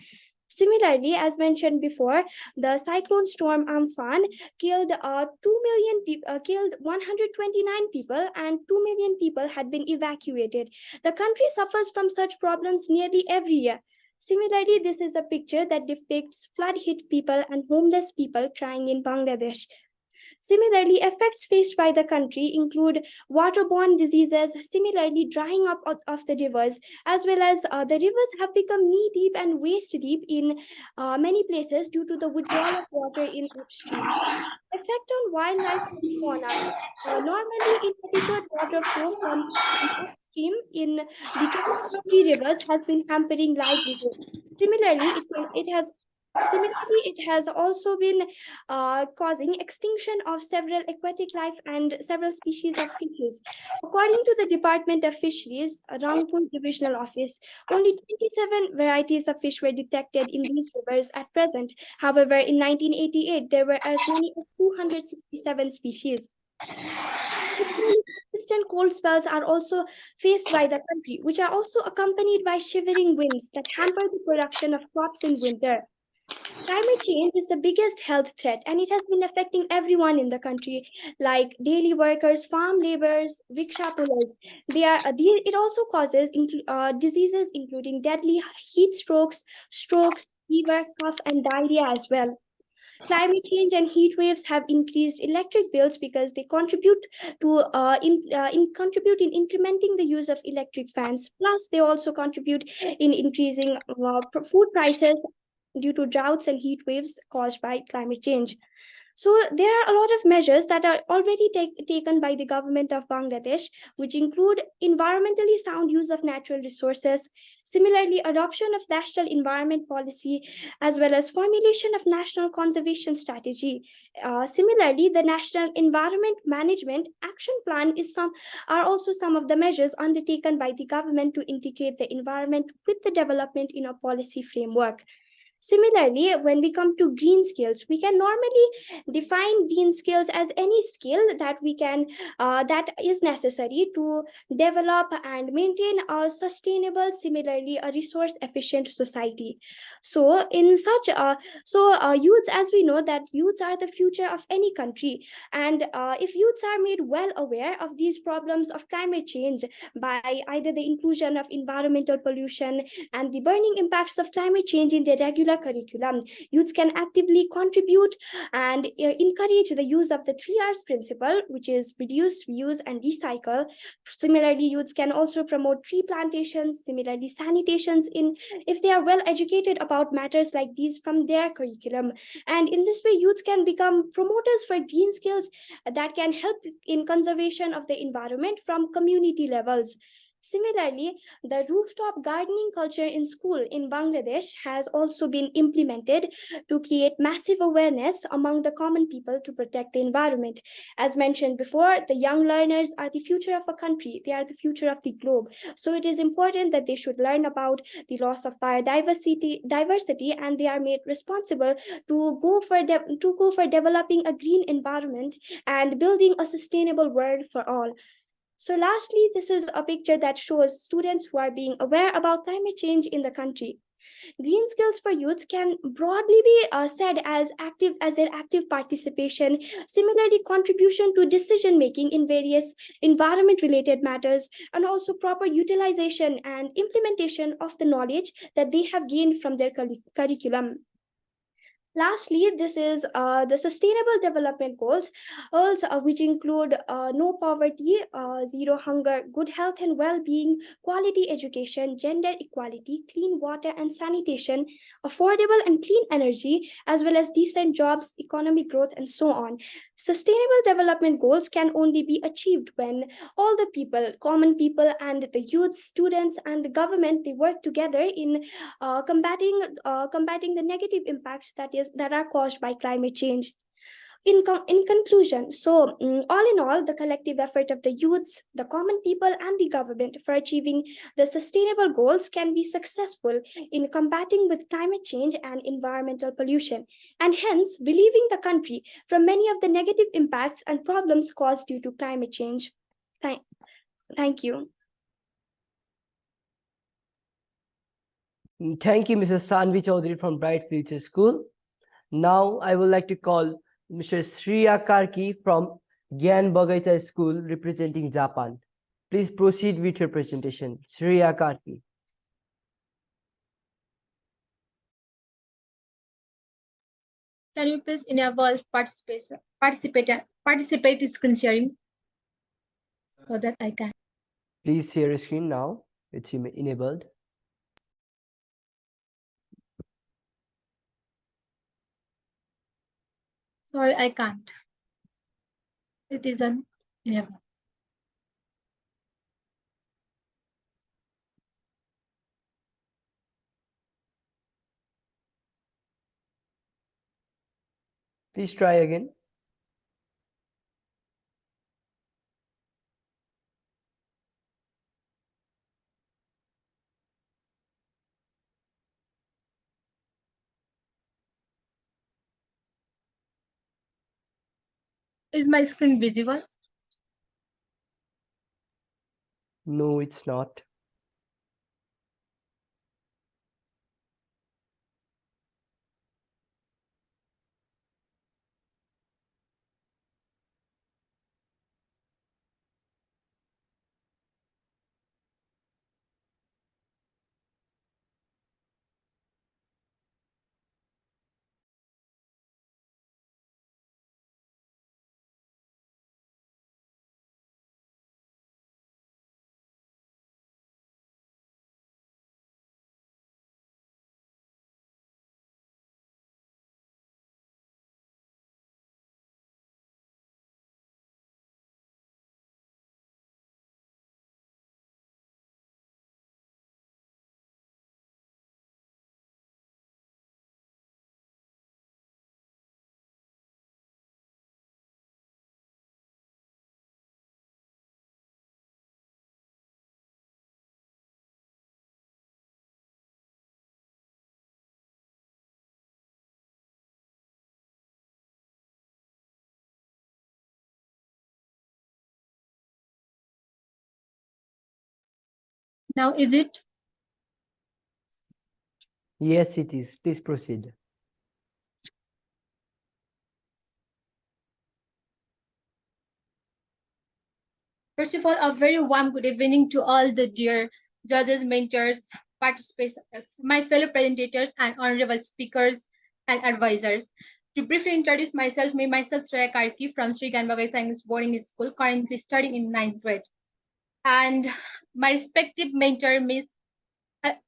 Similarly, as mentioned before, the cyclone storm Amphan killed 129 people, and 2 million people had been evacuated. The country suffers from such problems nearly every year. Similarly, this is a picture that depicts flood-hit people and homeless people crying in Bangladesh. Similarly, effects faced by the country include waterborne diseases, similarly drying up of the rivers, as well as the rivers have become knee-deep and waist-deep in many places due to the withdrawal of water in upstream. Effect on wildlife and fauna. Normally, inadequate water flow from upstream in the transboundary rivers has been hampering livelihood. Similarly, it has also been causing extinction of several aquatic life and several species of fishes. According to the Department of Fisheries, Rangpur Divisional Office, only 27 varieties of fish were detected in these rivers at present. However, in 1988, there were as many as 267 species. Persistent cold spells are also faced by the country, which are also accompanied by shivering winds that hamper the production of crops in winter. Climate change is the biggest health threat, and it has been affecting everyone in the country, like daily workers, farm laborers, rickshaw pullers. It also causes diseases including deadly heat strokes, fever, cough, and diarrhea as well. Climate change and heat waves have increased electric bills because they contribute in incrementing the use of electric fans. Plus, they also contribute in increasing food prices due to droughts and heat waves caused by climate change. So there are a lot of measures that are already taken by the government of Bangladesh, which include environmentally sound use of natural resources, similarly adoption of national environment policy, as well as formulation of national conservation strategy. Similarly, the National Environment Management Action Plan are also some of the measures undertaken by the government to integrate the environment with the development in a policy framework. Similarly, when we come to green skills, we can normally define green skills as any skill that is necessary to develop and maintain a sustainable, similarly a resource efficient society. So, in such youths, as we know that youths are the future of any country, and if youths are made well aware of these problems of climate change by either the inclusion of environmental pollution and the burning impacts of climate change in their regular curriculum, youths can actively contribute and encourage the use of the 3 R's principle, which is reduce, reuse, and recycle. Similarly, youths can also promote tree plantations, similarly sanitations in if they are well educated about matters like these from their curriculum. And in this way, youths can become promoters for green skills that can help in conservation of the environment from community levels. Similarly, the rooftop gardening culture in school in Bangladesh has also been implemented to create massive awareness among the common people to protect the environment. As mentioned before, the young learners are the future of a country, they are the future of the globe. So it is important that they should learn about the loss of diversity, and they are made responsible to go for developing a green environment and building a sustainable world for all. So lastly, this is a picture that shows students who are being aware about climate change in the country. Green skills for youths can broadly be said as their active participation, similarly contribution to decision making in various environment related matters, and also proper utilization and implementation of the knowledge that they have gained from their curriculum. Lastly, this is the Sustainable Development Goals, which include no poverty, zero hunger, good health and well-being, quality education, gender equality, clean water and sanitation, affordable and clean energy, as well as decent jobs, economic growth, and so on. Sustainable Development Goals can only be achieved when all the people, common people, and the youth, students, and the government, they work together in combating the negative impacts that are caused by climate change. In conclusion, all in all, the collective effort of the youths, the common people, and the government for achieving the sustainable goals can be successful in combating with climate change and environmental pollution, and hence relieving the country from many of the negative impacts and problems caused due to climate change. Thank you. Thank you, Mrs. Sanvi Chaudhary from Bright Future School. Now I would like to call Mr. Shreya Karki from Gyan Bagaita School representing Japan. Please proceed with your presentation. Shreya Karki. Can you please enable participate screen sharing so that I can? Please share your screen now. It's enabled. Sorry, I can't. It isn't enabled. Please try again. Is my screen visible? No, it's not. Now is it? Yes, it is. Please proceed. First of all, a very warm good evening to all the dear judges, mentors, participants, my fellow presentators, and honorable speakers and advisors. To briefly introduce myself, myself Shreya Karki from Sri Ganbagai Science Boarding School, currently studying in 9th grade. And my respective mentor, I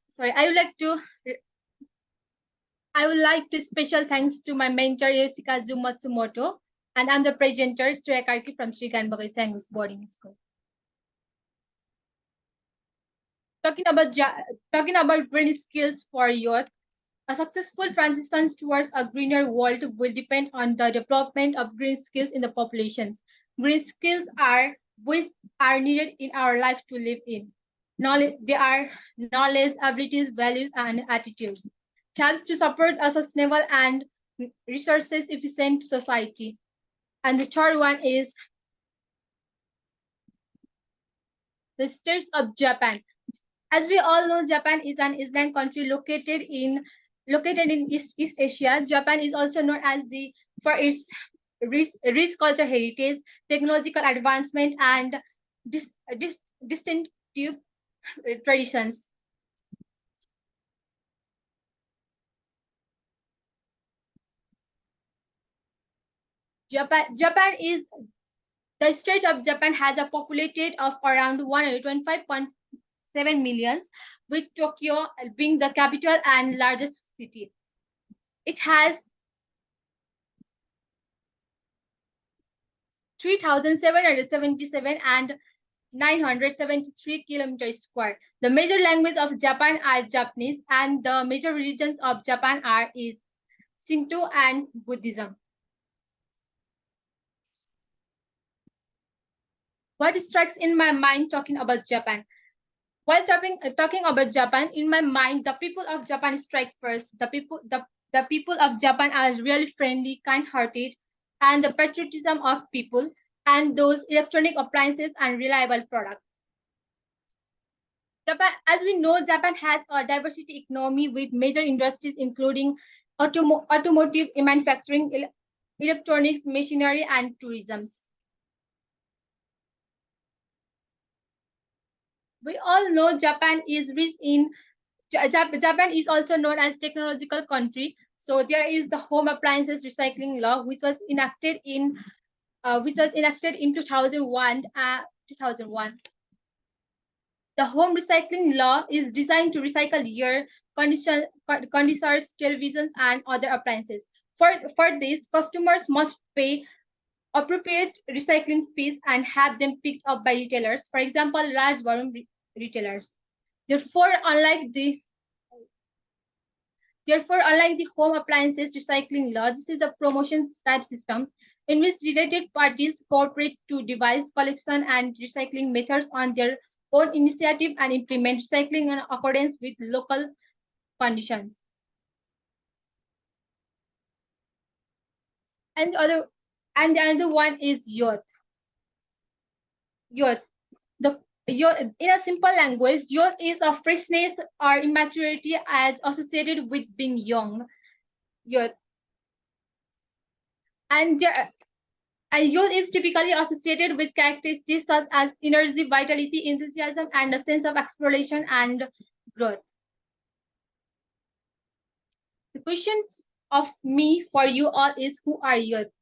would like to special thanks to my mentor Yoshikazu Matsumoto, and I'm the presenter Shreya Karki from Sri Ganbagai Science Boarding School. Talking about green skills for youth, a successful transition towards a greener world will depend on the development of green skills in the populations. Green skills are needed in our life to live in. They are knowledge, abilities, values, and attitudes. Helps to support a sustainable and resources efficient society. And the third one is the states of Japan. As we all know, Japan is an island country located in East Asia. Japan is also known as for its rich culture heritage, technological advancement, and distinctive traditions. The state of Japan has a population of around 125.7 million, with Tokyo being the capital and largest city. It has 3,777 and 973 kilometers square. The major language of Japan are Japanese, and the major religions of Japan is Shinto and Buddhism. What strikes in my mind talking about Japan? While talking about Japan, in my mind, the people of Japan strike first. The people of Japan are really friendly, kind-hearted, and the patriotism of people, and those electronic appliances and reliable products. Japan, as we know, Japan has a diversity economy with major industries including automotive manufacturing, electronics, machinery, and tourism. We all know Japan is rich in Japan is also known as technological country. So there is the home appliances recycling law, which was enacted in 2001. 2001. The home recycling law is designed to recycle air conditioners, televisions, and other appliances. For this, customers must pay appropriate recycling fees and have them picked up by retailers, for example, large volume retailers. Therefore, unlike the home appliances recycling law, this is a promotion type system in which related parties cooperate to devise collection and recycling methods on their own initiative and implement recycling in accordance with local conditions. And the other one is youth. Youth. In a simple language, youth is a freshness or immaturity as associated with being young. Youth. And youth is typically associated with characteristics such as energy, vitality, enthusiasm, and a sense of exploration and growth. The questions of me for you all is, who are youth?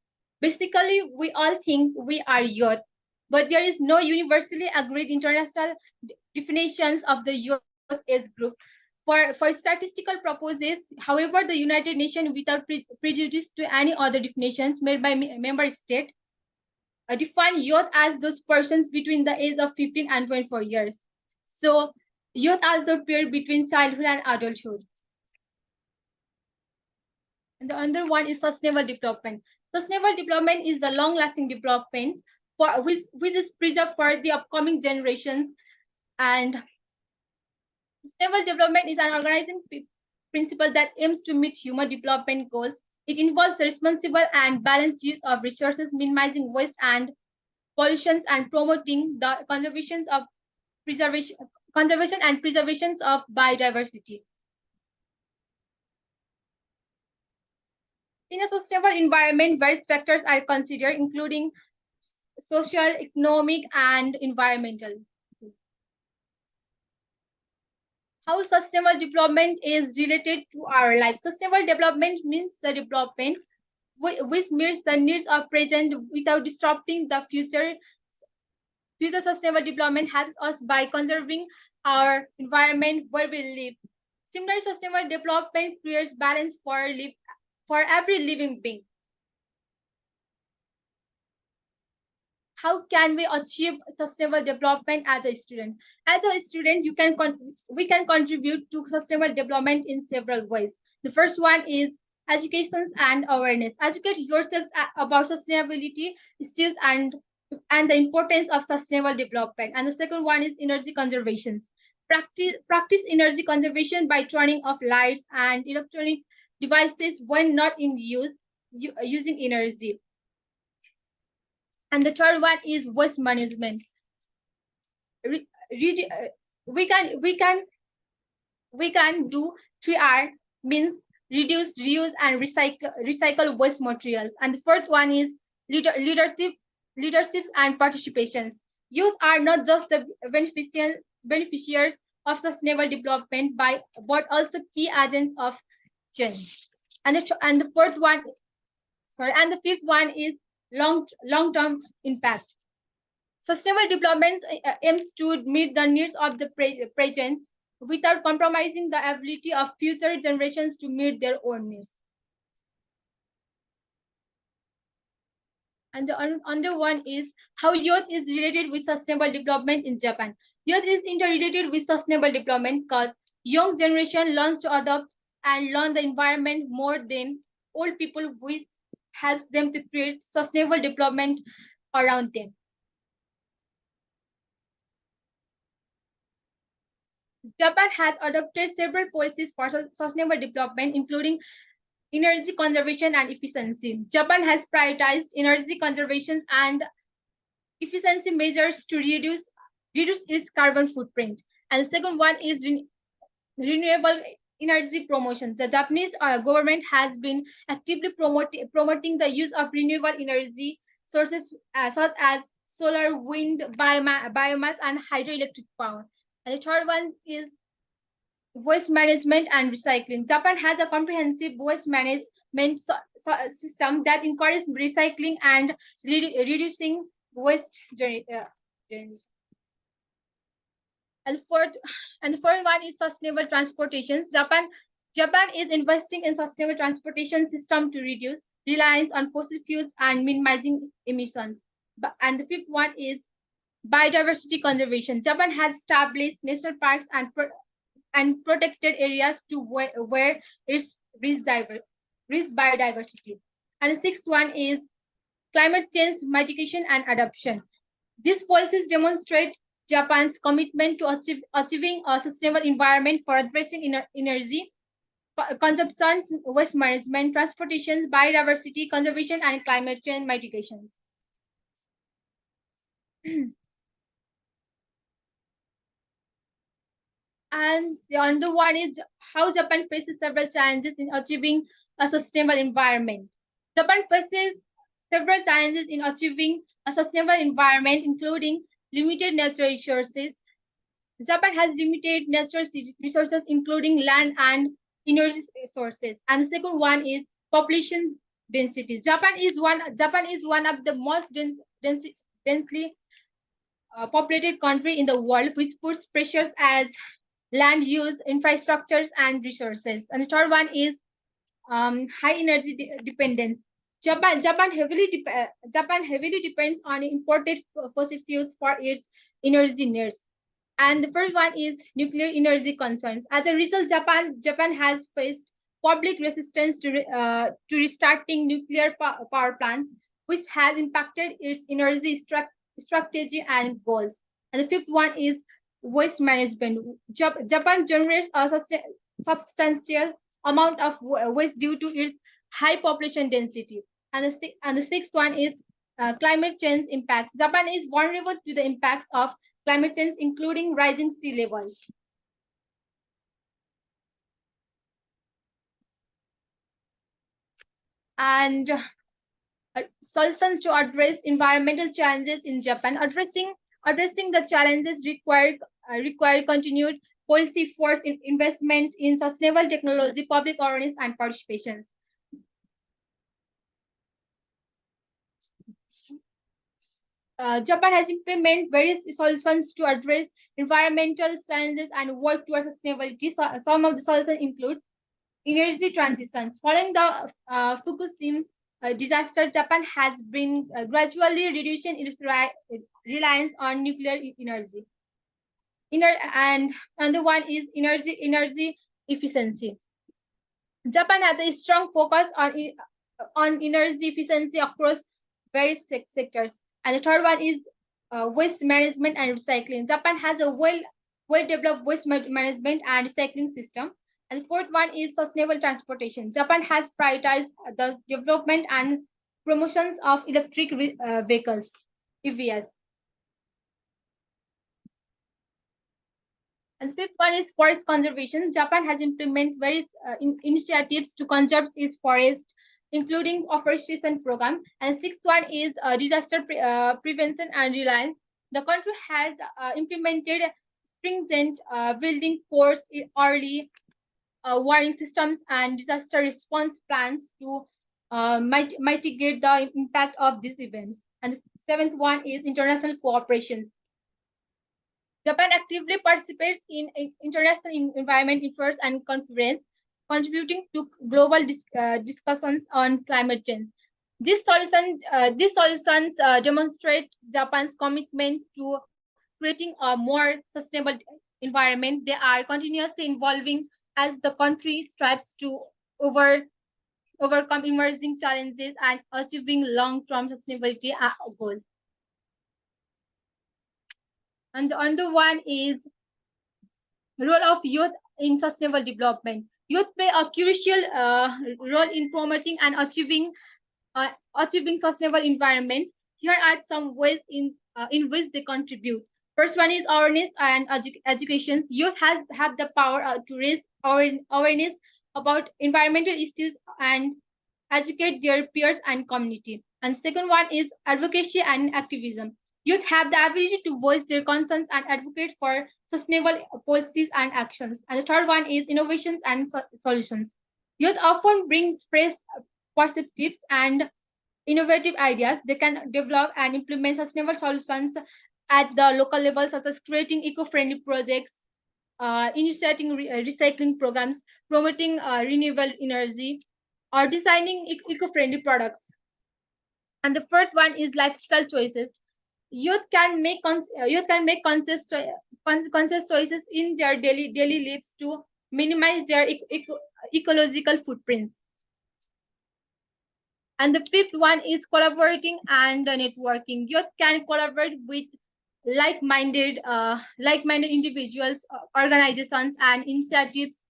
Basically, we all think we are youth, but there is no universally agreed international definitions of the youth age group. For statistical purposes, however, the United Nations, without prejudice to any other definitions made by member state, define youth as those persons between the age of 15 and 24 years. So youth as the period between childhood and adulthood. And the other one is sustainable development. Sustainable development is the long-lasting development which is preserved for the upcoming generations. And sustainable development is an organizing principle that aims to meet human development goals. It involves the responsible and balanced use of resources, minimizing waste and pollutions, and promoting the conservation conservation and preservation of biodiversity. In a sustainable environment, various factors are considered, including social, economic, and environmental. How sustainable development is related to our life. Sustainable development means the development which meets the needs of present without disrupting the future. Future sustainable development helps us by conserving our environment where we live. Similar sustainable development creates balance for every living being. How can we achieve sustainable development as a student? As a student, we can contribute to sustainable development in several ways. The first one is education and awareness. Educate yourselves about sustainability issues and the importance of sustainable development. And the second one is energy conservation. Practice energy conservation by turning off lights and electronic devices when not in use, using energy. And the third one is waste management. We can do 3R, means reduce, reuse, and recycle waste materials. And the fourth one is leadership and participations. Youth are not just the beneficiaries of sustainable development, but also key agents of change. And the fifth one is long-term impact. Sustainable development aims to meet the needs of the present without compromising the ability of future generations to meet their own needs. And the other one is how youth is related with sustainable development in Japan. Youth is interrelated with sustainable development because young generation learns to adopt and learn the environment more than old people, which helps them to create sustainable development around them. Japan has adopted several policies for sustainable development, including energy conservation and efficiency. Japan has prioritized energy conservation and efficiency measures to reduce its carbon footprint. And the second one is renewable energy promotion. The Japanese government has been actively promoting the use of renewable energy sources such as solar, wind, biomass, and hydroelectric power. And the third one is waste management and recycling. Japan has a comprehensive waste management system that encourages recycling and reducing waste generation. And the fourth one is sustainable transportation. Japan is investing in sustainable transportation system to reduce reliance on fossil fuels and minimizing emissions. And the fifth one is biodiversity conservation. Japan has established national parks and protected areas to where it's rich biodiversity. And the sixth one is climate change mitigation and adaptation. These policies demonstrate Japan's commitment to achieving a sustainable environment for addressing energy consumption, waste management, transportation, biodiversity conservation, and climate change mitigation. And the other one is how Japan faces several challenges in achieving a sustainable environment. Japan faces several challenges in achieving a sustainable environment, including limited natural resources. Japan has limited natural resources, including land and energy sources. And the second one is population density. Japan is one of the most densely populated country in the world, which puts pressures as land use, infrastructures, and resources. And the third one is high energy dependence. Japan heavily depends on imported fossil fuels for its energy needs. And the first one is nuclear energy concerns. As a result, Japan has faced public resistance to restarting nuclear power plants, which has impacted its energy strategy and goals. And the fifth one is waste management. Japan generates a substantial amount of waste due to its high population density. And the sixth one is climate change impacts. Japan is vulnerable to the impacts of climate change, including rising sea levels. And solutions to address environmental challenges in Japan. Addressing the challenges require continued policy force in investment in sustainable technology, public awareness, and participation. Japan has implemented various solutions to address environmental challenges and work towards sustainability. So, some of the solutions include energy transitions. Following the Fukushima disaster, Japan has been gradually reducing its reliance on nuclear energy. And another one is energy efficiency. Japan has a strong focus on energy efficiency across various sectors. And the third one is waste management and recycling. Japan has a well-developed waste management and recycling system. And the fourth one is sustainable transportation. Japan has prioritized the development and promotions of electric vehicles, EVs. And fifth one is forest conservation. Japan has implemented various initiatives to conserve its forest, including afforestation program. And sixth one is disaster prevention and reliance. The country has implemented stringent building codes, early warning systems, and disaster response plans to mitigate the impact of these events. And the seventh one is international cooperation. Japan actively participates in international environment efforts and conferences, contributing to global discussions on climate change. These solutions demonstrate Japan's commitment to creating a more sustainable environment. They are continuously evolving as the country strives to overcome emerging challenges and achieving long-term sustainability goals. And the other one is role of youth in sustainable development. Youth play a crucial role in promoting and achieving sustainable environment. Here are some ways in which they contribute. First one is awareness and education. Youth have the power to raise awareness about environmental issues and educate their peers and community. And second one is advocacy and activism. Youth have the ability to voice their concerns and advocate for sustainable policies and actions. And the third one is innovations and solutions. Youth often bring fresh perspectives and innovative ideas. They can develop and implement sustainable solutions at the local level, such as creating eco-friendly projects, initiating recycling programs, promoting renewable energy, or designing eco-friendly products. And the fourth one is lifestyle choices. Youth can make conscious choices in their daily lives to minimize their ecological footprints. And the fifth one is collaborating and networking. Youth can collaborate with like-minded individuals, organizations, and initiatives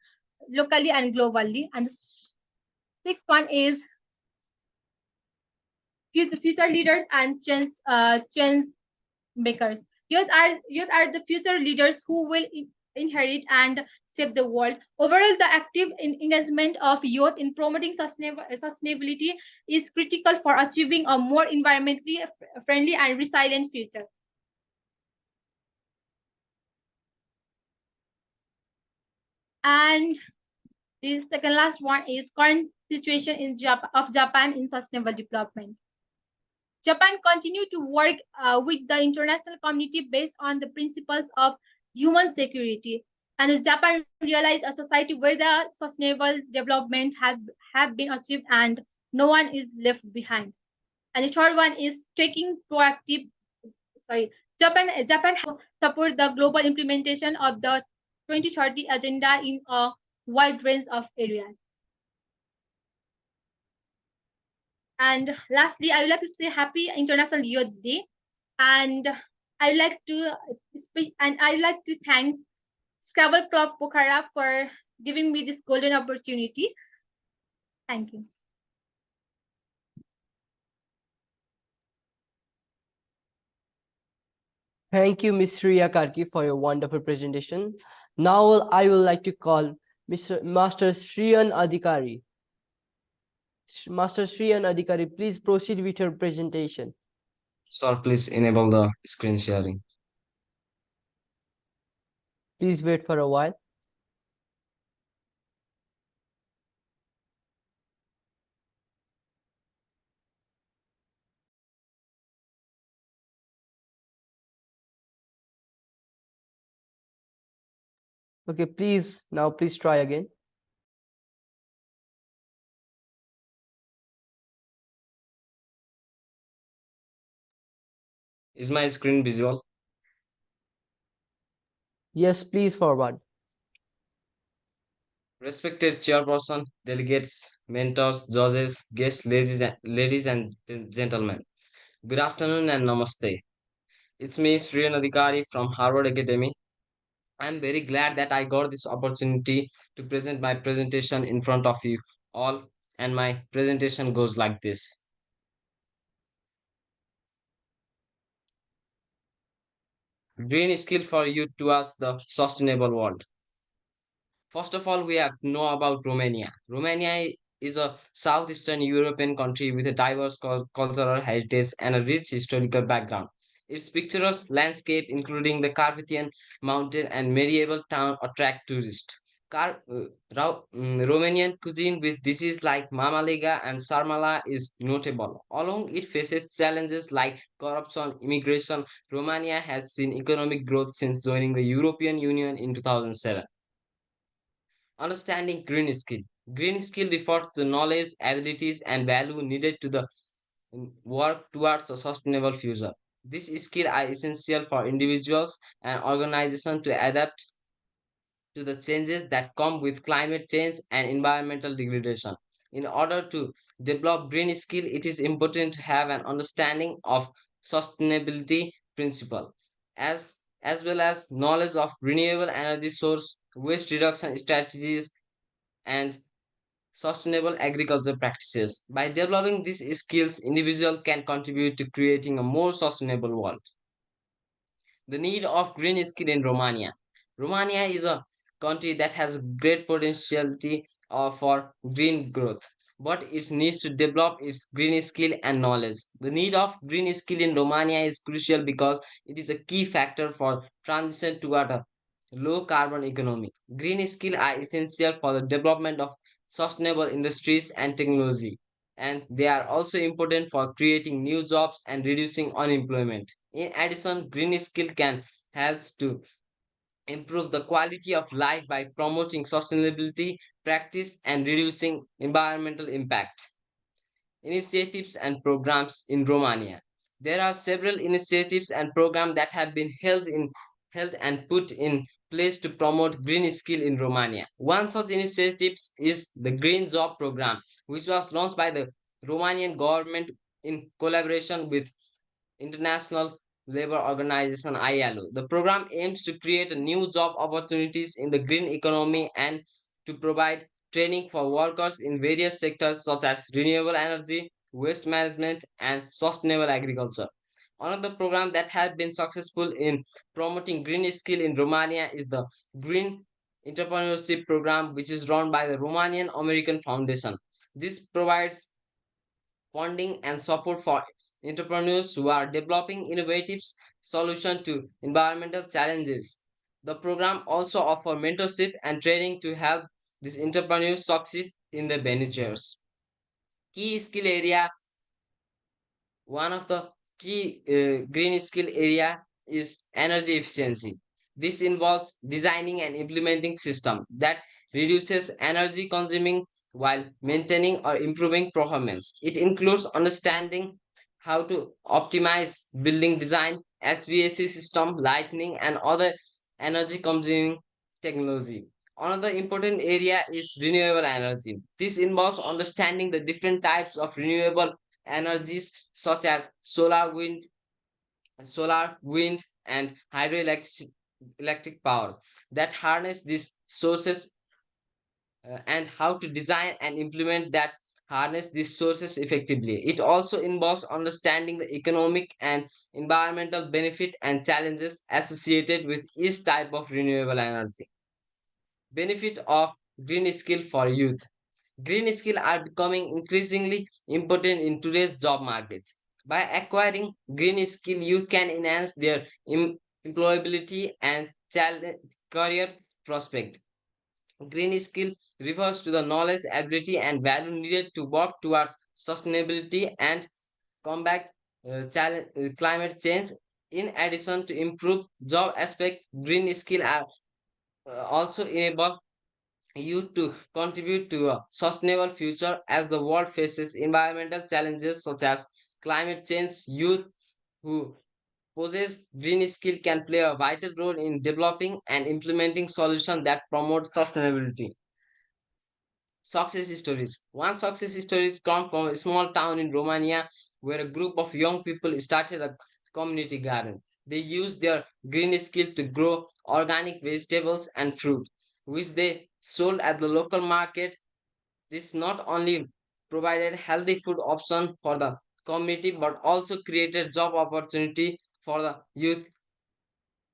locally and globally. And the sixth one is future leaders and change makers. Youth are the future leaders who will inherit and shape the world. Overall, the active engagement of youth in promoting sustainability is critical for achieving a more environmentally friendly and resilient future. And the second last one is current situation of Japan in sustainable development. Japan continued to work with the international community based on the principles of human security. And as Japan realized a society where the sustainable development have been achieved and no one is left behind. And the third one is taking proactive. Japan support the global implementation of the 2030 agenda in a wide range of areas. And lastly, I would like to say Happy International Youth Day, and I would like to thank Scrabble Club Pokhara for giving me this golden opportunity. Thank you. Thank you, Ms. Riya Karki, for your wonderful presentation. Now I would like to call Master Shriyan Adhikari. Master Shriyan Adhikari, please proceed with your presentation. Sir, please enable the screen sharing. Please wait for a while. Okay, please try again. Is my screen visual? Yes, please forward. Respected chairperson, delegates, mentors, judges, guests, ladies and gentlemen. Good afternoon and namaste. It's me, Sri Adhikari from Harvard Academy. I'm very glad that I got this opportunity to present my presentation in front of you all, and my presentation goes like this. Green skill for youth towards the sustainable world. First of all, we have to know about Romania. Romania is a southeastern European country with a diverse cultural heritage and a rich historical background. Its picturesque landscape, including the Carpathian Mountain and medieval town, attract tourists. Romanian cuisine with dishes like mamalega and sarmala is notable. Although it faces challenges like corruption, immigration, Romania has seen economic growth since joining the European Union in 2007. Understanding green skill. Green skill refers to the knowledge, abilities, and value needed to the work towards a sustainable future. These skills are essential for individuals and organizations to adapt to the changes that come with climate change and environmental degradation. In order to develop green skill, it is important to have an understanding of sustainability principle as well as knowledge of renewable energy source, waste reduction strategies, and sustainable agriculture practices. By developing these skills, individuals can contribute to creating a more sustainable world. The need of green skill in Romania. Romania is a country that has great potentiality for green growth, but it needs to develop its green skill and knowledge. The need of green skill in Romania is crucial because it is a key factor for transition toward a low carbon economy. Green skill are essential for the development of sustainable industries and technology, and they are also important for creating new jobs and reducing unemployment. In addition, green skill can help to improve the quality of life by promoting sustainability practice and reducing environmental impact. Initiatives and programs in Romania. There are several initiatives and programs that have been held and put in place to promote green skill in Romania. One such initiative is the Green Job Program, which was launched by the Romanian government in collaboration with International Labor Organization ILO. The program aims to create a new job opportunities in the green economy and to provide training for workers in various sectors such as renewable energy, waste management, and sustainable agriculture. Another program that has been successful in promoting green skill in Romania is the Green Entrepreneurship Program, which is run by the Romanian American Foundation. This provides funding and support for entrepreneurs who are developing innovative solutions to environmental challenges. The program also offers mentorship and training to help these entrepreneurs succeed in their ventures. Key skill area. One of the key green skill area is energy efficiency. This involves designing and implementing system that reduces energy consuming while maintaining or improving performance. It includes understanding how to optimize building design, HVAC system, lighting, and other energy consuming technology. Another important area is renewable energy. This involves understanding the different types of renewable energies such as solar, wind, and hydroelectric power that harness these sources and how to design and implement that harness these sources effectively. It also involves understanding the economic and environmental benefit and challenges associated with each type of renewable energy. Benefit of green skill for youth. Green skills are becoming increasingly important in today's job market. By acquiring green skill, youth can enhance their employability and career prospect. Green skill refers to the knowledge, ability, and value needed to work towards sustainability and combat climate change. In addition to improve job aspect, green skill are also enable youth to contribute to a sustainable future as the world faces environmental challenges such as climate change. Youth who possess green skill can play a vital role in developing and implementing solutions that promote sustainability. Success stories. One success story comes from a small town in Romania where a group of young people started a community garden. They used their green skill to grow organic vegetables and fruit, which they sold at the local market. This not only provided healthy food option for the community but also created job opportunity for the youth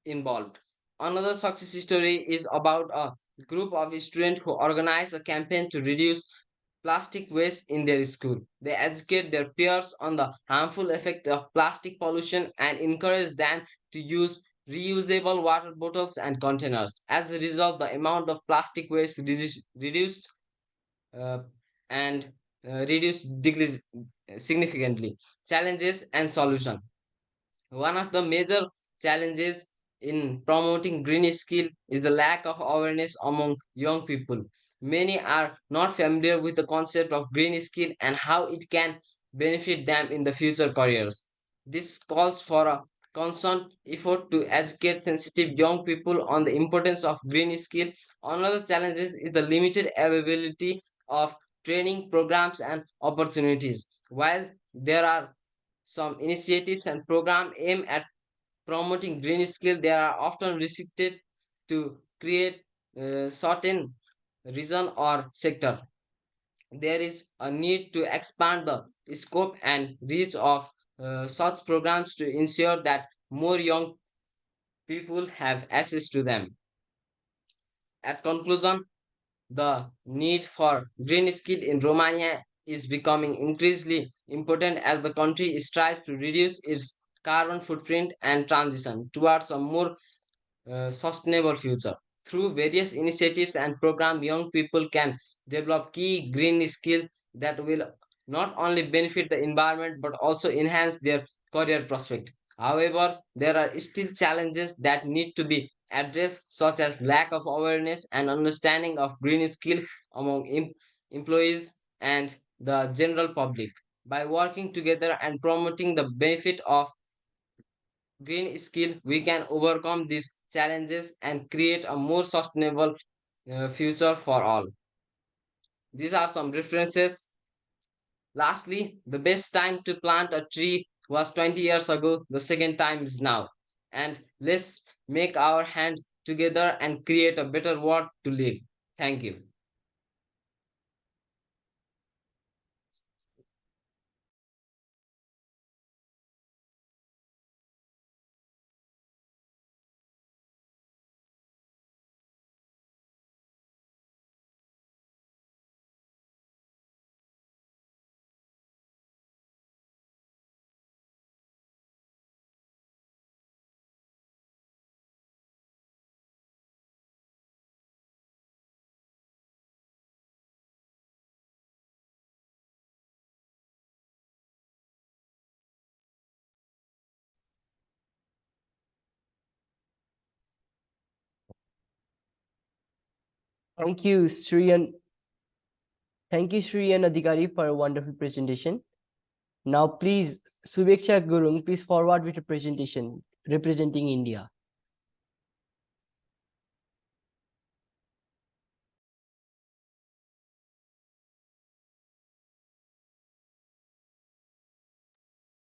involved. Another success story is about a group of students who organized a campaign to reduce plastic waste in their school. They educate their peers on the harmful effect of plastic pollution and encourage them to use reusable water bottles and containers. As a result, the amount of plastic waste reduced uh, and reduced significantly. Challenges and solution. One of the major challenges in promoting green skill is the lack of awareness among young people. Many are not familiar with the concept of green skill and how it can benefit them in the future careers. This calls for a constant effort to educate sensitive young people on the importance of green skill. Another challenge is the limited availability of training programs and opportunities. While there are some initiatives and programs aimed at promoting green skill, they are often restricted to create a certain region or sector. There is a need to expand the scope and reach of such programs to ensure that more young people have access to them. At conclusion, the need for green skill in Romania is becoming increasingly important as the country strives to reduce its carbon footprint and transition towards a more sustainable future. Through various initiatives and programs, young people can develop key green skills that will not only benefit the environment but also enhance their career prospect. However, there are still challenges that need to be addressed, such as lack of awareness and understanding of green skill among employees and the general public. By working together and promoting the benefit of green skill, we can overcome these challenges and create a more sustainable future for all. These are some references. Lastly, the best time to plant a tree was 20 years ago, the second time is now. And let's make our hand together and create a better world to live. Thank you. Thank you, Sri and Adhikari for a wonderful presentation. Now, please, Subeksha Gurung, please forward with a presentation representing India.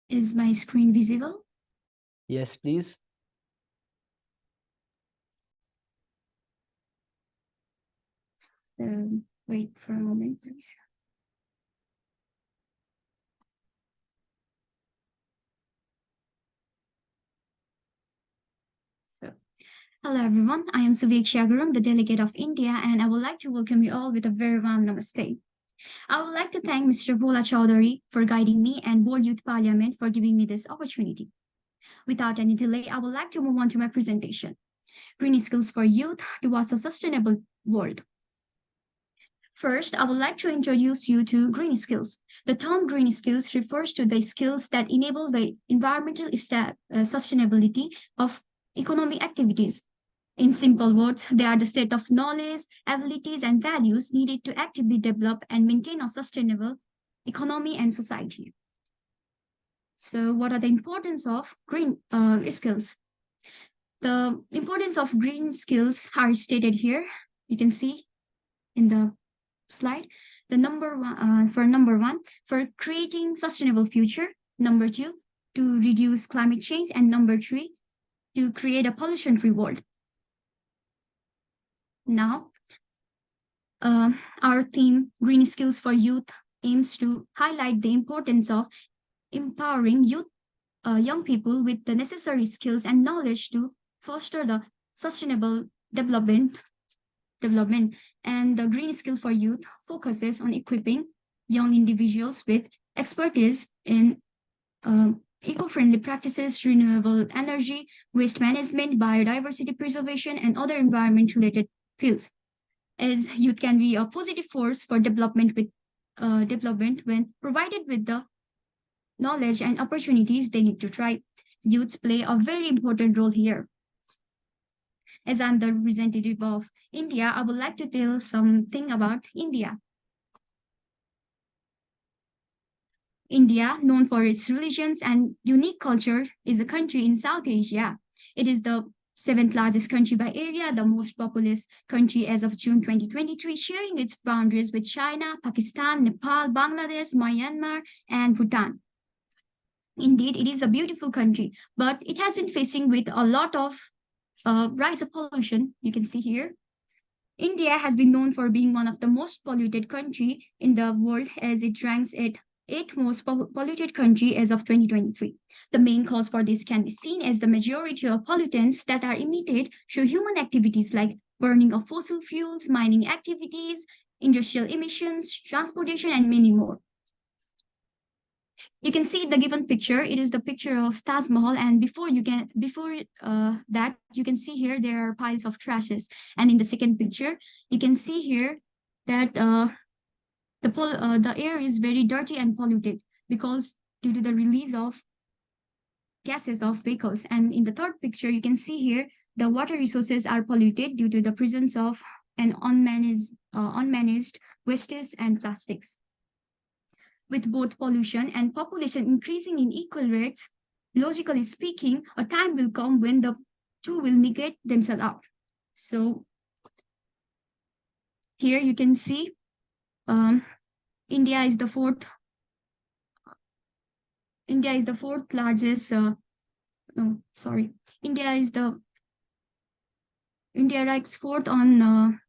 Is my screen visible? Yes, please. Wait for a moment, please. Hello everyone, I am Suvik Shagaram, the delegate of India, and I would like to welcome you all with a very warm namaste. I would like to thank Mr. Bhola Chaudhary for guiding me and World Youth Parliament for giving me this opportunity. Without any delay, I would like to move on to my presentation. Green Skills for Youth Towards a Sustainable World. First, I would like to introduce you to green skills. The term green skills refers to the skills that enable the environmental sustainability of economic activities. In simple words, they are the set of knowledge, abilities, and values needed to actively develop and maintain a sustainable economy and society. So, what are the importance of green skills? The importance of green skills are stated here. You can see in the slide. The number one, for creating sustainable future. Number two, to reduce climate change, and number three, to create a pollution-free world. Now, our theme, Green Skills for Youth, aims to highlight the importance of empowering young people with the necessary skills and knowledge to foster the sustainable development. And the Green Skill for Youth focuses on equipping young individuals with expertise in eco-friendly practices, renewable energy, waste management, biodiversity preservation, and other environment-related fields. As youth can be a positive force for development when provided with the knowledge and opportunities they need to thrive. Youths play a very important role here. As I'm the representative of India, I would like to tell something about India. India, known for its religions and unique culture, is a country in South Asia. It is the seventh largest country by area, the most populous country as of June 2023, sharing its boundaries with China, Pakistan, Nepal, Bangladesh, Myanmar, and Bhutan. Indeed, it is a beautiful country, but it has been facing with a lot of rise of pollution. You can see here. India has been known for being one of the most polluted country in the world, as it ranks at 8th most polluted country as of 2023. The main cause for this can be seen as the majority of pollutants that are emitted through human activities like burning of fossil fuels, mining activities, industrial emissions, transportation, and many more. You can see the given picture. It is the picture of Taj Mahal, and before that, you can see here there are piles of trashes. And in the second picture, you can see here that the air is very dirty and polluted because due to the release of gases of vehicles. And in the third picture, you can see here the water resources are polluted due to the presence of an unmanaged wastes and plastics. With both pollution and population increasing in equal rates, logically speaking, a time will come when the two will negate themselves out. So here you can see India is the fourth largest. India ranks fourth on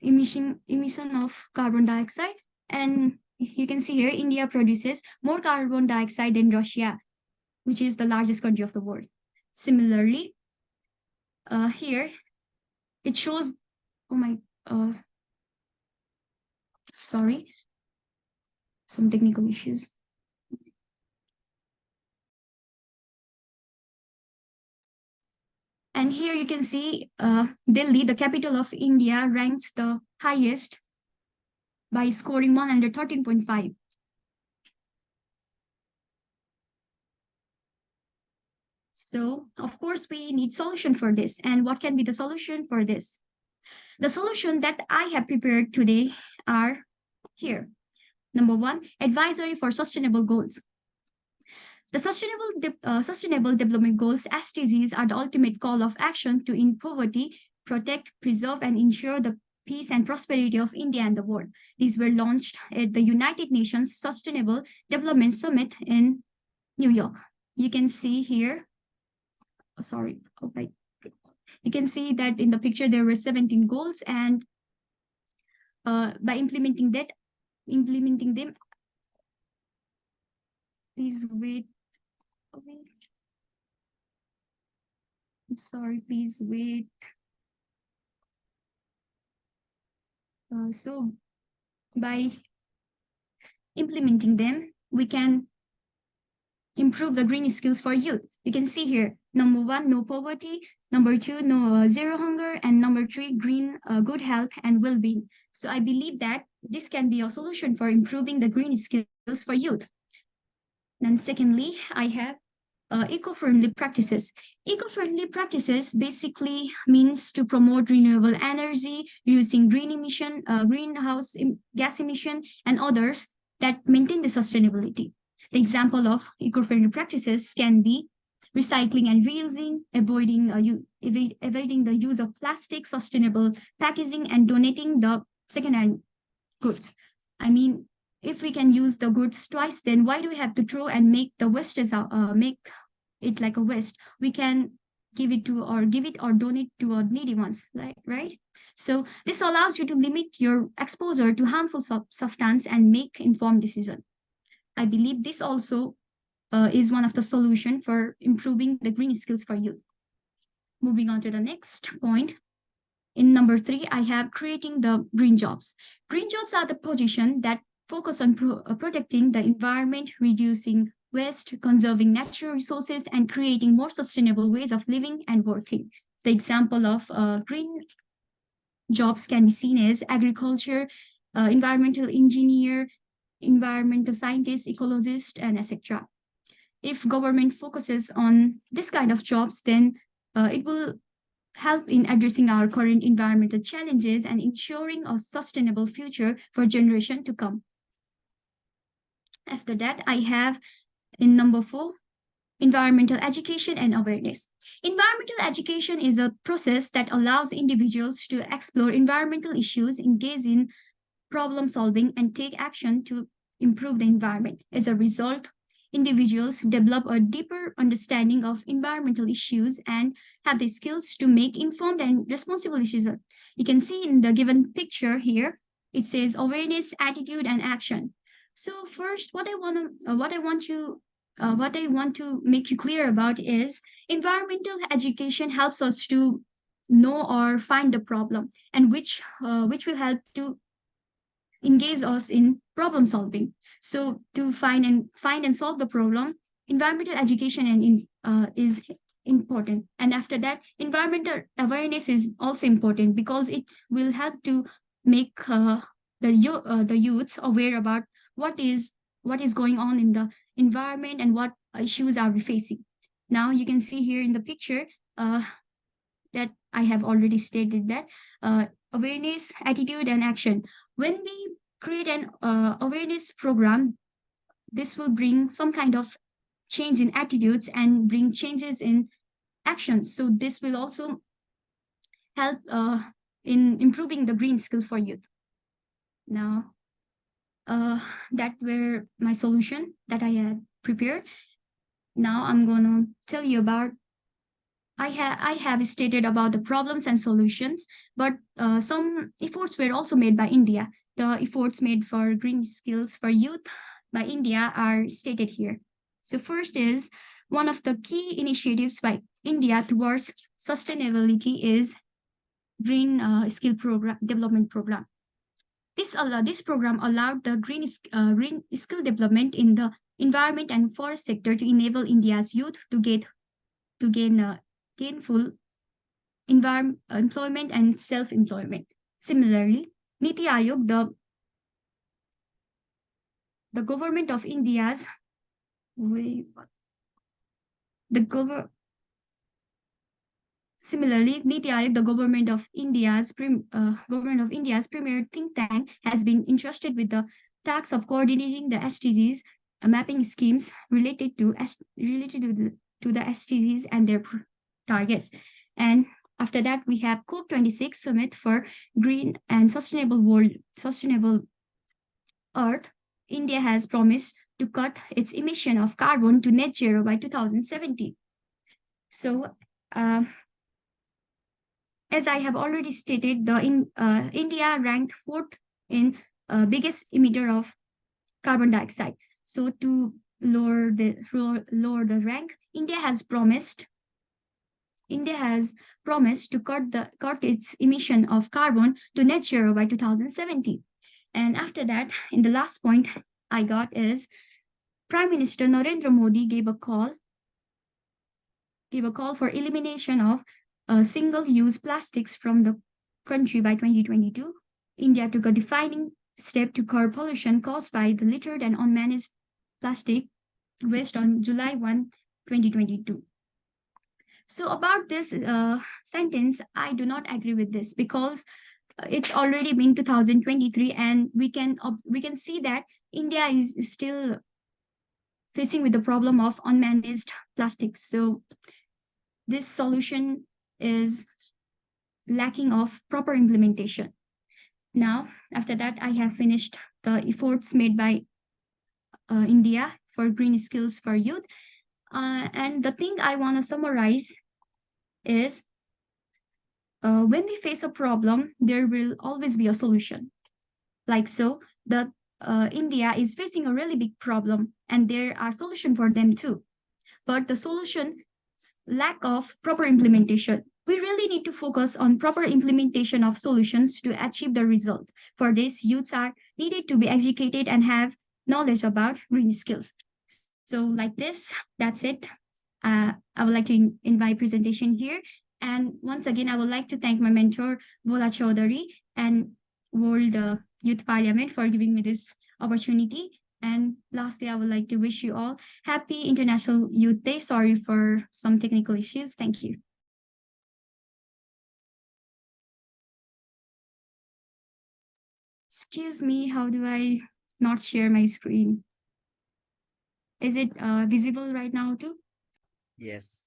emission of carbon dioxide, and you can see here India produces more carbon dioxide than Russia, which is the largest country of the world. Similarly, here it shows, sorry, some technical issues. And here you can see Delhi, the capital of India, ranks the highest by scoring 113.5. So, of course, we need solution for this. And what can be the solution for this? The solution that I have prepared today are here. Number one, advisory for sustainable goals. The Sustainable Development Goals, SDGs, are the ultimate call of action to end poverty, protect, preserve, and ensure the peace and prosperity of India and the world. These were launched at the United Nations Sustainable Development Summit in New York. You can see here, you can see that in the picture there were 17 goals, and by implementing them, please wait. I'm sorry, please wait. So by implementing them, we can improve the green skills for youth. You can see here, number 1, no poverty. Number 2, no zero hunger. And number 3, green, good health and well-being. So I believe that this can be a solution for improving the green skills for youth. Then secondly, I have eco-friendly practices. Eco-friendly practices basically means to promote renewable energy, reducing greenhouse gas emission, and others that maintain the sustainability. The example of eco-friendly practices can be recycling and reusing, avoiding the use of plastic, sustainable packaging, and donating the second-hand goods. I mean, if we can use the goods twice, then why do we have to throw and make the make it like a waste? We can give it or donate to needy ones, right? So this allows you to limit your exposure to harmful substance and make informed decision. I believe this also is one of the solution for improving the green skills for youth. Moving on to the next point. In number 3, I have creating the green jobs. Green jobs are the position that focus on protecting the environment, reducing waste, conserving natural resources, and creating more sustainable ways of living and working. The example of green jobs can be seen as agriculture, environmental engineer, environmental scientist, ecologist, and etc. If government focuses on this kind of jobs, then it will help in addressing our current environmental challenges and ensuring a sustainable future for generation to come. After that, I have in number 4, environmental education and awareness. Environmental education is a process that allows individuals to explore environmental issues, engage in problem solving, and take action to improve the environment. As a result, individuals develop a deeper understanding of environmental issues and have the skills to make informed and responsible decisions. You can see in the given picture here, it says awareness, attitude, and action. So first, what I want to make you clear about is environmental education helps us to know or find the problem, and which will help to engage us in problem solving. So to find and solve the problem, environmental education is important. And after that, environmental awareness is also important because it will help to make the youths aware about what is going on in the environment and what issues are we facing. Now you can see here in the picture that I have already stated that awareness, attitude, and action. When we create an awareness program, this will bring some kind of change in attitudes and bring changes in actions. So this will also help in improving the green skill for youth. Now, that were my solution that I had prepared. Now I'm going to tell you about I have stated about the problems and solutions, but some efforts were also made by India. The efforts made for green skills for youth by India are stated here. So first is one of the key initiatives by India towards sustainability is green skill program development program. This program allowed the green skill development in the environment and forest sector to enable India's youth to gain gainful employment and self-employment. Similarly, Niti Aayog, the government of India's Similarly, Niti Aayog, the government of India's premier think tank, has been entrusted with the task of coordinating the SDGs mapping schemes related to the SDGs and their targets. And after that, we have COP26 Summit for Green and Sustainable Earth. India has promised to cut its emission of carbon to net zero by 2070. So, as I have already stated, India ranked 4th in biggest emitter of carbon dioxide. So to lower the rank, India has promised India has promised to cut its emission of carbon to net zero by 2070. And after that, in the last point I got is Prime Minister Narendra Modi gave a call for elimination of single-use plastics from the country by 2022. India took a defining step to curb pollution caused by the littered and unmanaged plastic waste on July 1, 2022. So about this sentence, I do not agree with this because it's already been 2023 and we can see that India is still facing with the problem of unmanaged plastics. So this solution is lacking of proper implementation. Now, after that, I have finished the efforts made by India for green skills for youth. And the thing I want to summarize is when we face a problem, there will always be a solution. Like so, the India is facing a really big problem, and there are solutions for them too. But the solution lack of proper implementation. We really need to focus on proper implementation of solutions to achieve the result. For this, youths are needed to be educated and have knowledge about green skills. So like this, that's it. I would like to invite presentation here. And once again, I would like to thank my mentor, Vola Chaudhary, and World Youth Parliament for giving me this opportunity. And lastly, I would like to wish you all happy International Youth Day. Sorry for some technical issues. Thank you. Excuse me, how do I not share my screen? Is it visible right now too? Yes.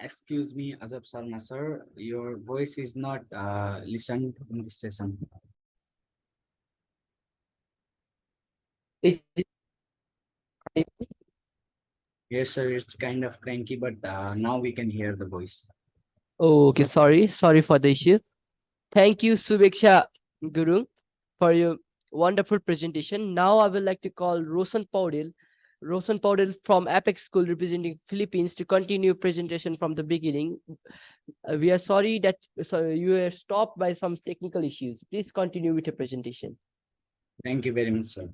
Excuse me, Azab Sarma sir, your voice is not listened in this session. It, Yes, sir, it's kind of cranky, but now we can hear the voice. oh, okay, sorry for the issue. Thank you, Subeksha Guru, for your wonderful presentation. Now I would like to call Rosan Paudel from Apex School representing Philippines to continue presentation from the beginning. We are sorry that you were stopped by some technical issues. Please continue with your presentation. Thank you very much, sir.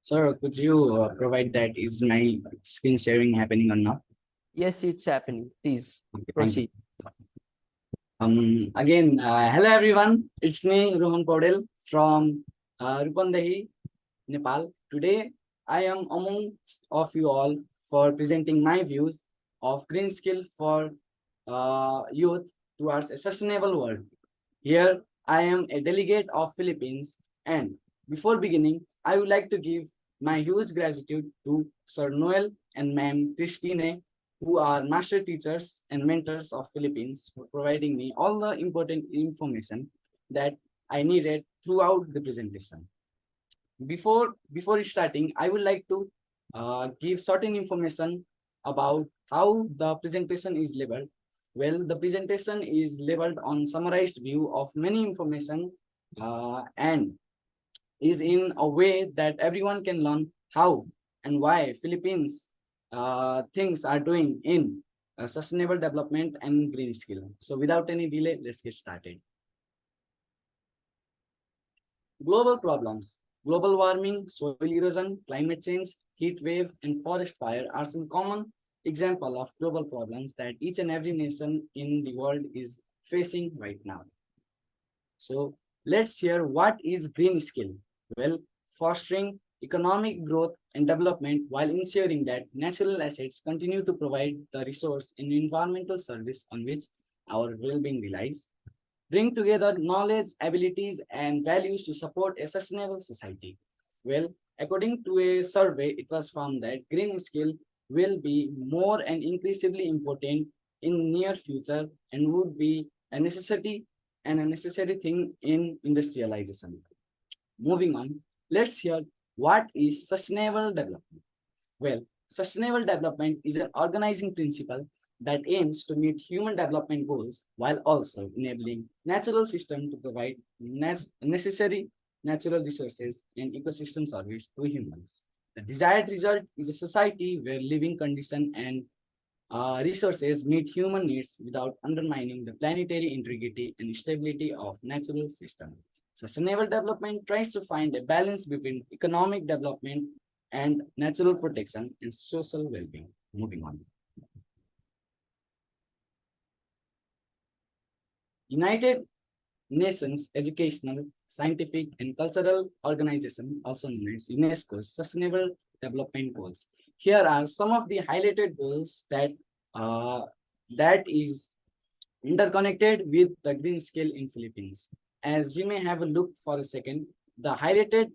Sir, could you provide that? Is my screen sharing happening or not? Yes, it's happening. Please Okay, thank you. proceed. Again, hello everyone. It's me, Rohan Paudel from Rupandehi, Nepal. Today, I am amongst of you all for presenting my views of green skill for youth towards a sustainable world. Here, I am a delegate of Philippines, and before beginning, I would like to give my huge gratitude to Sir Noel and Ma'am Christine, who are master teachers and mentors of Philippines, for providing me all the important information that I needed throughout the presentation. Before starting, I would like to give certain information about how the presentation is labeled. Well, the presentation is labeled on summarized view of many information and is in a way that everyone can learn how and why Philippines things are doing in sustainable development and green skill. So without any delay, let's get started. Global problems. Global warming, soil erosion, climate change, heat wave, and forest fire are some common examples of global problems that each and every nation in the world is facing right now. So let's hear what is green skill. Well, fostering economic growth and development while ensuring that natural assets continue to provide the resource and environmental service on which our well-being relies. Bring together knowledge, abilities, and values to support a sustainable society. Well, according to a survey, it was found that green skill will be more and increasingly important in near future and would be a necessity and a necessary thing in industrialization. Moving on, let's hear what is sustainable development. Well, Sustainable development is an organizing principle that aims to meet human development goals while also enabling natural system to provide necessary natural resources and ecosystem service to humans. The desired result is a society where living condition and resources meet human needs without undermining the planetary integrity and stability of natural system. Sustainable development tries to find a balance between economic development and natural protection and social well-being. Moving on. United Nations Educational, Scientific and Cultural Organization, also known as UNESCO's Sustainable Development Goals. Here are some of the highlighted goals uh, that is interconnected with the green scale in Philippines. As you may have a look for a second, the highlighted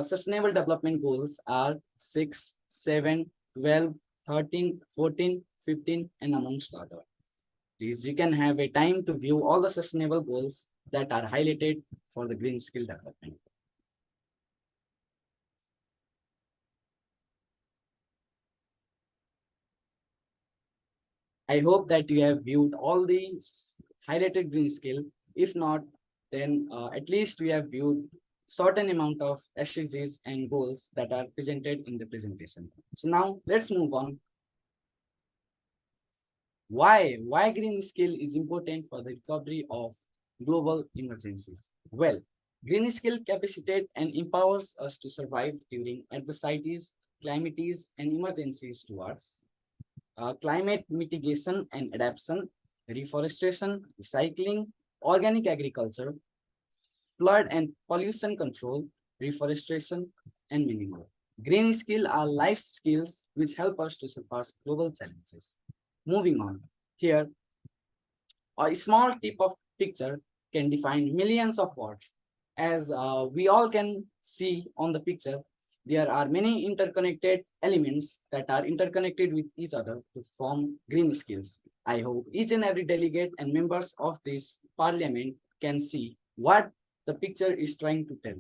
sustainable development goals are 6, 7, 12, 13, 14, 15, and amongst other. Please, you can have a time to view all the sustainable goals that are highlighted for the green skill development. I hope that you have viewed all the highlighted green skill. If not, then at least we have viewed certain amount of SDGs and goals that are presented in the presentation. So now let's move on. Why green skill is important for the recovery of global emergencies? Well, green skill capacitates and empowers us to survive during adversities, calamities, and emergencies towards climate mitigation and adaptation, reforestation, recycling, organic agriculture, flood and pollution control, reforestation, and many more. Green skills are life skills which help us to surpass global challenges. Moving on, here, a small tip of picture can define millions of words. As we all can see on the picture, there are many interconnected elements that are interconnected with each other to form green skills. I hope each and every delegate and members of this parliament can see what the picture is trying to tell.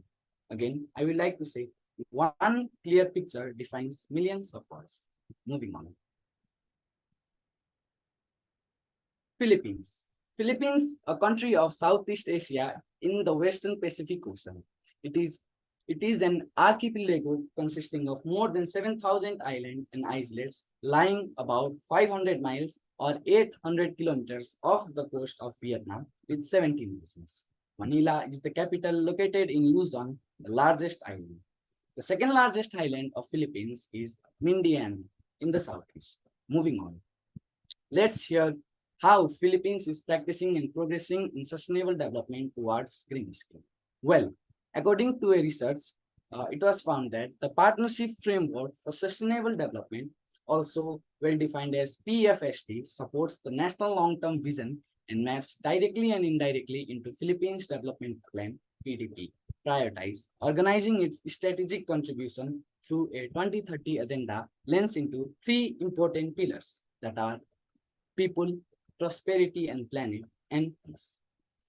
Again, I would like to say one clear picture defines millions of words. Moving on. Philippines. Philippines, a country of Southeast Asia in the Western Pacific Ocean. It is an archipelago consisting of more than 7,000 islands and islets lying about 500 miles or 800 kilometers off the coast of Vietnam with 17 nations. Manila is the capital located in Luzon, the largest island. The second largest island of Philippines is Mindanao in the southeast. Moving on. Let's hear how Philippines is practicing and progressing in sustainable development towards green skill. Well, according to a research, it was found that the Partnership Framework for Sustainable Development, also well defined as PFSD, supports the National Long-Term Vision and maps directly and indirectly into Philippines Development Plan (PDP), prioritize organizing its strategic contribution through a 2030 agenda lens into three important pillars that are people, prosperity and planet, and peace.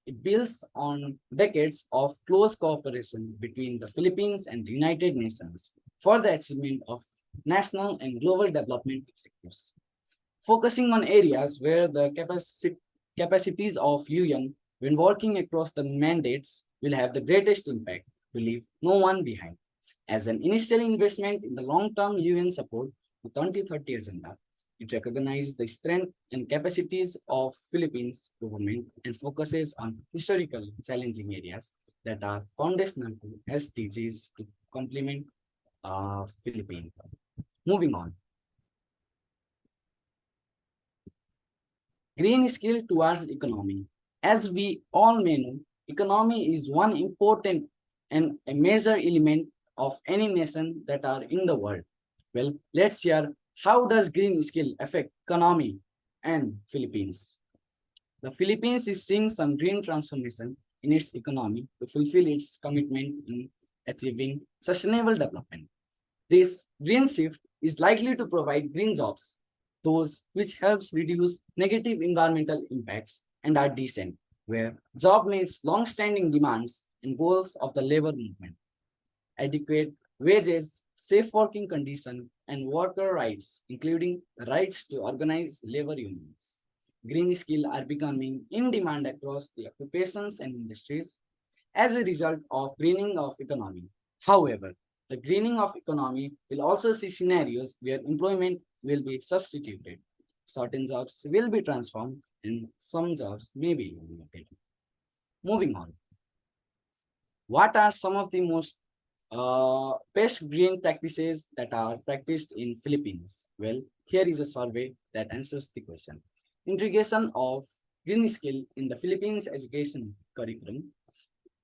It builds on decades of close cooperation between the Philippines and the United Nations for the achievement of national and global development objectives, focusing on areas where the capacities of UN when working across the mandates will have the greatest impact to leave no one behind. As an initial investment in the long-term UN support to 2030 agenda, it recognizes the strength and capacities of Philippines government and focuses on historical challenging areas that are foundational to SDGs to complement Philippines. Moving on. Green skill towards economy. As we all may know, economy is one important and a major element of any nation that are in the world. Well, let's hear how does green skill affect economy and Philippines. The Philippines is seeing some green transformation in its economy to fulfill its commitment in achieving sustainable development. This green shift is likely to provide green jobs, those which helps reduce negative environmental impacts and are decent, where job meets long-standing demands and goals of the labor movement. Adequate wages, safe working conditions, and worker rights, including the rights to organize labor unions. Green skills are becoming in demand across the occupations and industries as a result of greening of economy. However, the greening of economy will also see scenarios where employment will be substituted. Certain jobs will be transformed and some jobs may be eliminated. Moving on. What are some of the most best green practices that are practiced in Philippines? Well, here is a survey that answers the question. Integration of green skill in the Philippines education curriculum.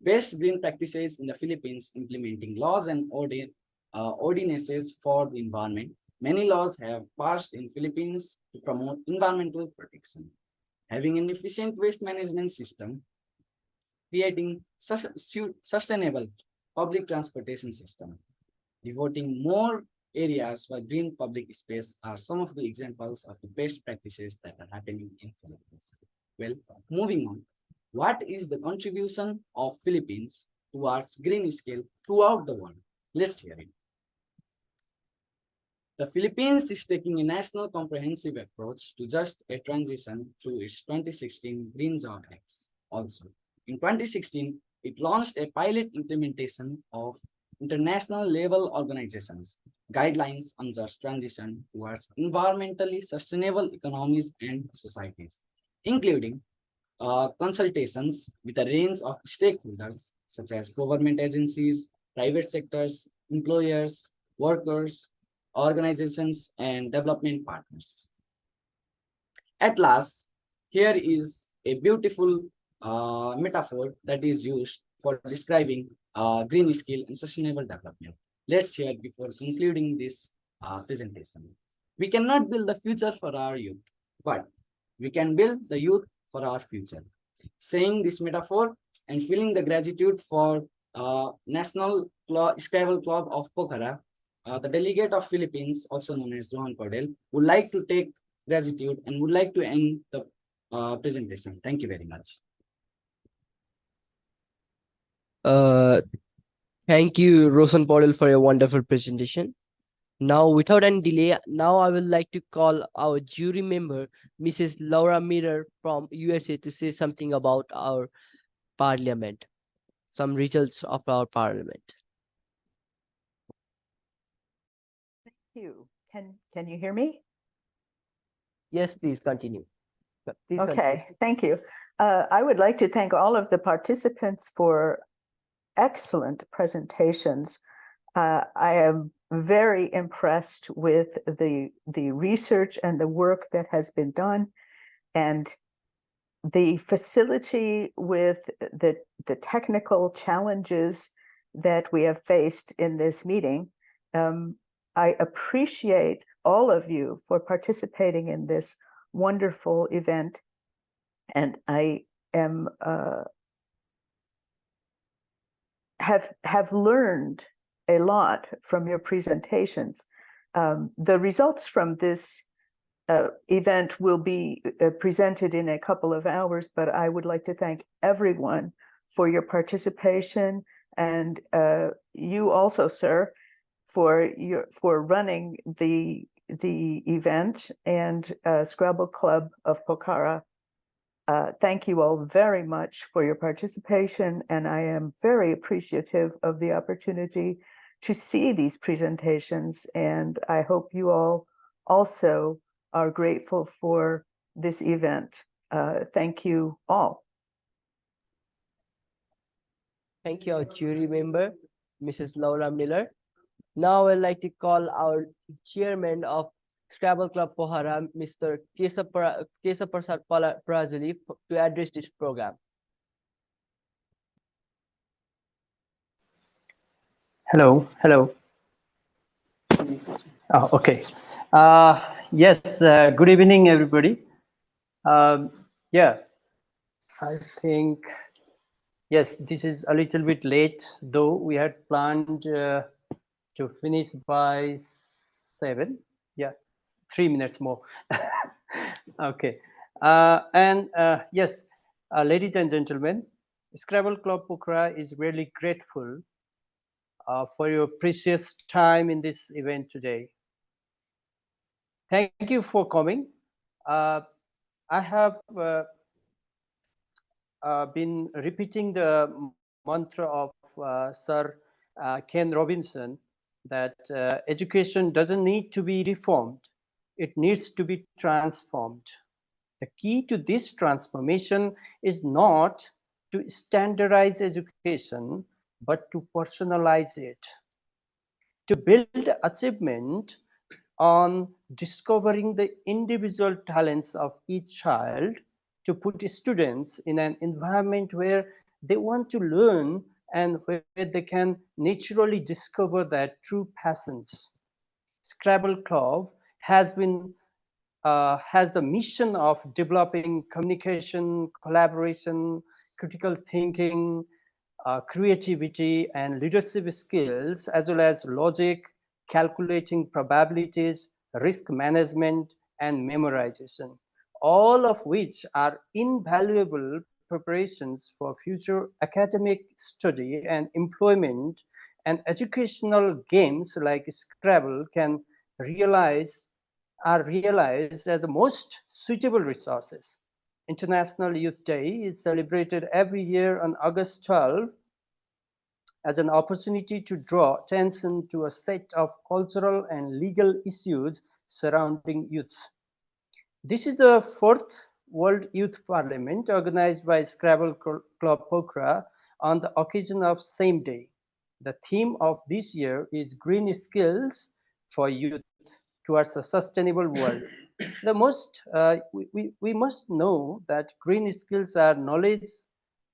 Best green practices in the Philippines implementing laws and ordinances for the environment. Many laws have passed in Philippines to promote environmental protection. Having an efficient waste management system, creating sustainable public transportation system, devoting more areas for green public space are some of the examples of the best practices that are happening in Philippines. Well, moving on, what is the contribution of Philippines towards green scale throughout the world? Let's hear it. The Philippines is taking a national comprehensive approach to just a transition through its 2016 Green Job Acts. Also, in 2016, it launched a pilot implementation of international level organizations, guidelines on just transition towards environmentally sustainable economies and societies, including consultations with a range of stakeholders such as government agencies, private sectors, employers, workers, organizations, and development partners. At last, here is a beautiful metaphor that is used for describing green skill and sustainable development. Let's hear before concluding this presentation. We cannot build the future for our youth, but we can build the youth for our future. Saying this metaphor and feeling the gratitude for National Scrabble Club of Pokhara, the delegate of Philippines, also known as Rohan, would like to take gratitude and would like to end the presentation. Thank you very much. Thank you, Rosan Podel, for your wonderful presentation. Now, without any delay, now I would like to call our jury member, Mrs. Laura Miller from USA, to say something about our parliament, some results of our parliament. Thank you. Can you hear me? Yes, please continue. Please Okay, continue. thank you. I would like to thank all of the participants for excellent presentations. I am very impressed with the research and the work that has been done, and the facility with the technical challenges that we have faced in this meeting. I appreciate all of you for participating in this wonderful event, and I am have learned a lot from your presentations. The results from this event will be presented in a couple of hours, but I would like to thank everyone for your participation, and you also, sir, for running the event, and Scrabble Club of Pokhara. Thank you all very much for your participation, and I am very appreciative of the opportunity to see these presentations, and I hope you all also are grateful for this event. Thank you all. Thank you, our jury member, Mrs. Laura Miller. Now I'd like to call our chairman of Scrabble Club Pokhara, Mr. Kesa Prasad Prajali, to address this program. Hello. Oh, okay. Yes, good evening, everybody. Yeah, I think, yes, this is a little bit late, though we had planned to finish by 7. Yeah, 3 minutes more. Okay. And yes, ladies and gentlemen, Scrabble Club Pokhara is really grateful for your precious time in this event today. Thank you for coming. I have been repeating the mantra of Sir Ken Robinson that education doesn't need to be reformed, it needs to be transformed. The key to this transformation is not to standardize education, but to personalize it, to build achievement on discovering the individual talents of each child, to put students in an environment where they want to learn and where they can naturally discover their true passions. Scrabble Club has the mission of developing communication, collaboration, critical thinking, creativity, and leadership skills, as well as logic, calculating probabilities, risk management, and memorization, all of which are invaluable preparations for future academic study and employment. And educational games like Scrabble can realize are realized as the most suitable resources. International Youth Day is celebrated every year on August 12 as an opportunity to draw attention to a set of cultural and legal issues surrounding youth. This is the fourth World Youth Parliament organized by Scrabble Club Pokhara on the occasion of same day. The theme of this year is Green Skills for Youth towards a sustainable world. The most we must know that green skills are knowledge,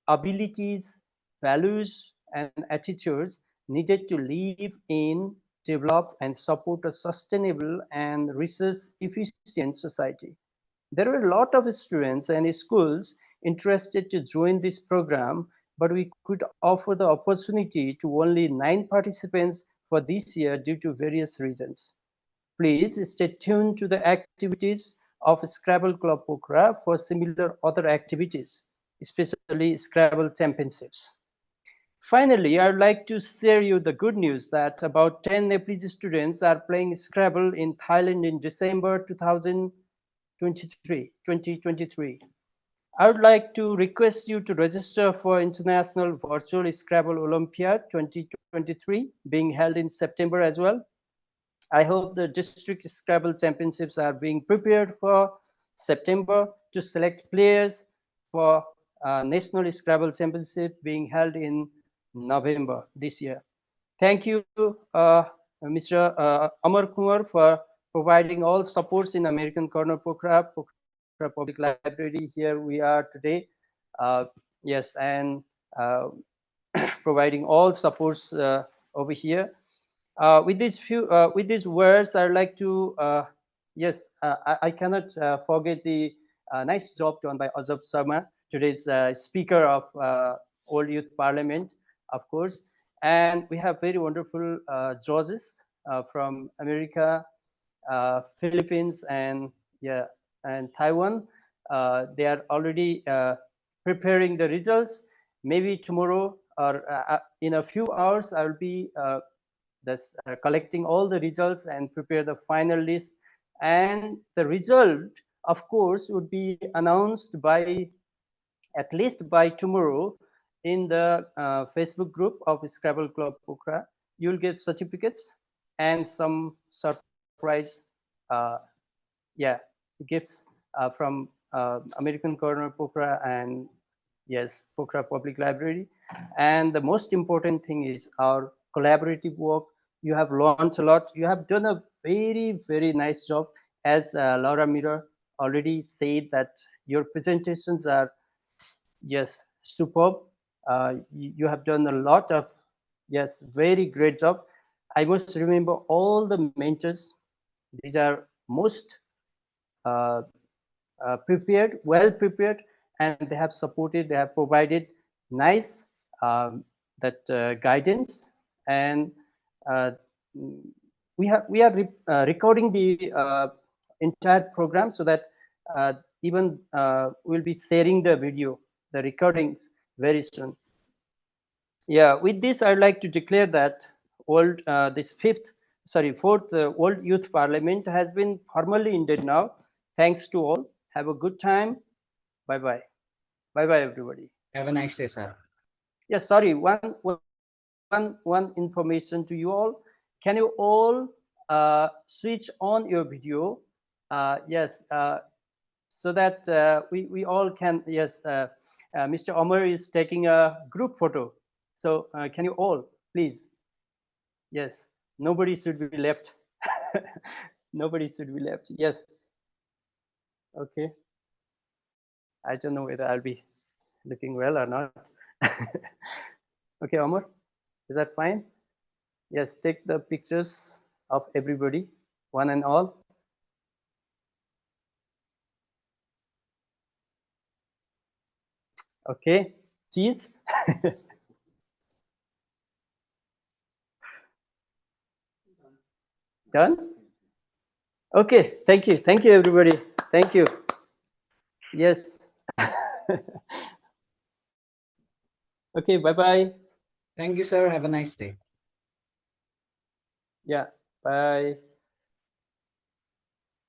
abilities, values, and attitudes needed to live in, develop, and support a sustainable and resource efficient society. There were a lot of students and schools interested to join this program, but we could offer the opportunity to only 9 participants for this year due to various reasons. Please stay tuned to the activities of Scrabble Club Pokhara for similar other activities, especially Scrabble championships. Finally, I would like to share you the good news that about 10 Nepalese students are playing Scrabble in Thailand in December 2023. I would like to request you to register for International Virtual Scrabble Olympiad 2023 being held in September as well. I hope the district Scrabble championships are being prepared for September to select players for National Scrabble Championship being held in November this year. Thank you, Mr. Amar Kumar, for providing all supports in American Corner Pokhara Public Library. Here we are today. Yes, and providing all supports over here. With these words, I'd like to yes, I cannot forget the nice job done by Ajab Sharma, today's Speaker of Old Youth Parliament, of course, and we have very wonderful judges from America, Philippines, and yeah, and Taiwan. They are already preparing the results. Maybe tomorrow or in a few hours, I will be that's collecting all the results and prepare the final list. And the result, of course, would be announced by at least by tomorrow in the Facebook group of Scrabble Club Pokhara. You'll get certificates and some surprise, yeah, gifts from American Corner Pokhara and yes, Pokhara Public Library. And the most important thing is our collaborative work. You have learned a lot. You have done a very, very nice job. As Laura Miller already said that your presentations are, yes, superb. You have done a lot of, yes, very great job. I must remember all the mentors. These are most prepared, well prepared, and they have supported, they have provided nice that guidance, and we are recording the entire program so that even we'll be sharing the video, the recordings very soon. Yeah, with this, I'd like to declare that fourth World Youth Parliament has been formally ended now. Thanks to all. Have a good time. Bye bye. Bye bye, everybody. Have a nice day, sir. Yes, sorry. One information to you all. Can you all switch on your video? Yes, so that we all can. Yes, Mr. Omar is taking a group photo. So can you all please? Yes, nobody should be left. Nobody should be left. Yes. Okay. I don't know whether I'll be looking well or not. Okay, Omar, is that fine? Yes, take the pictures of everybody, one and all. Okay, cheese. Done? Okay, thank you. Thank you, everybody. Thank you. Yes. Okay, bye-bye. Thank you, sir. Have a nice day. Yeah, bye.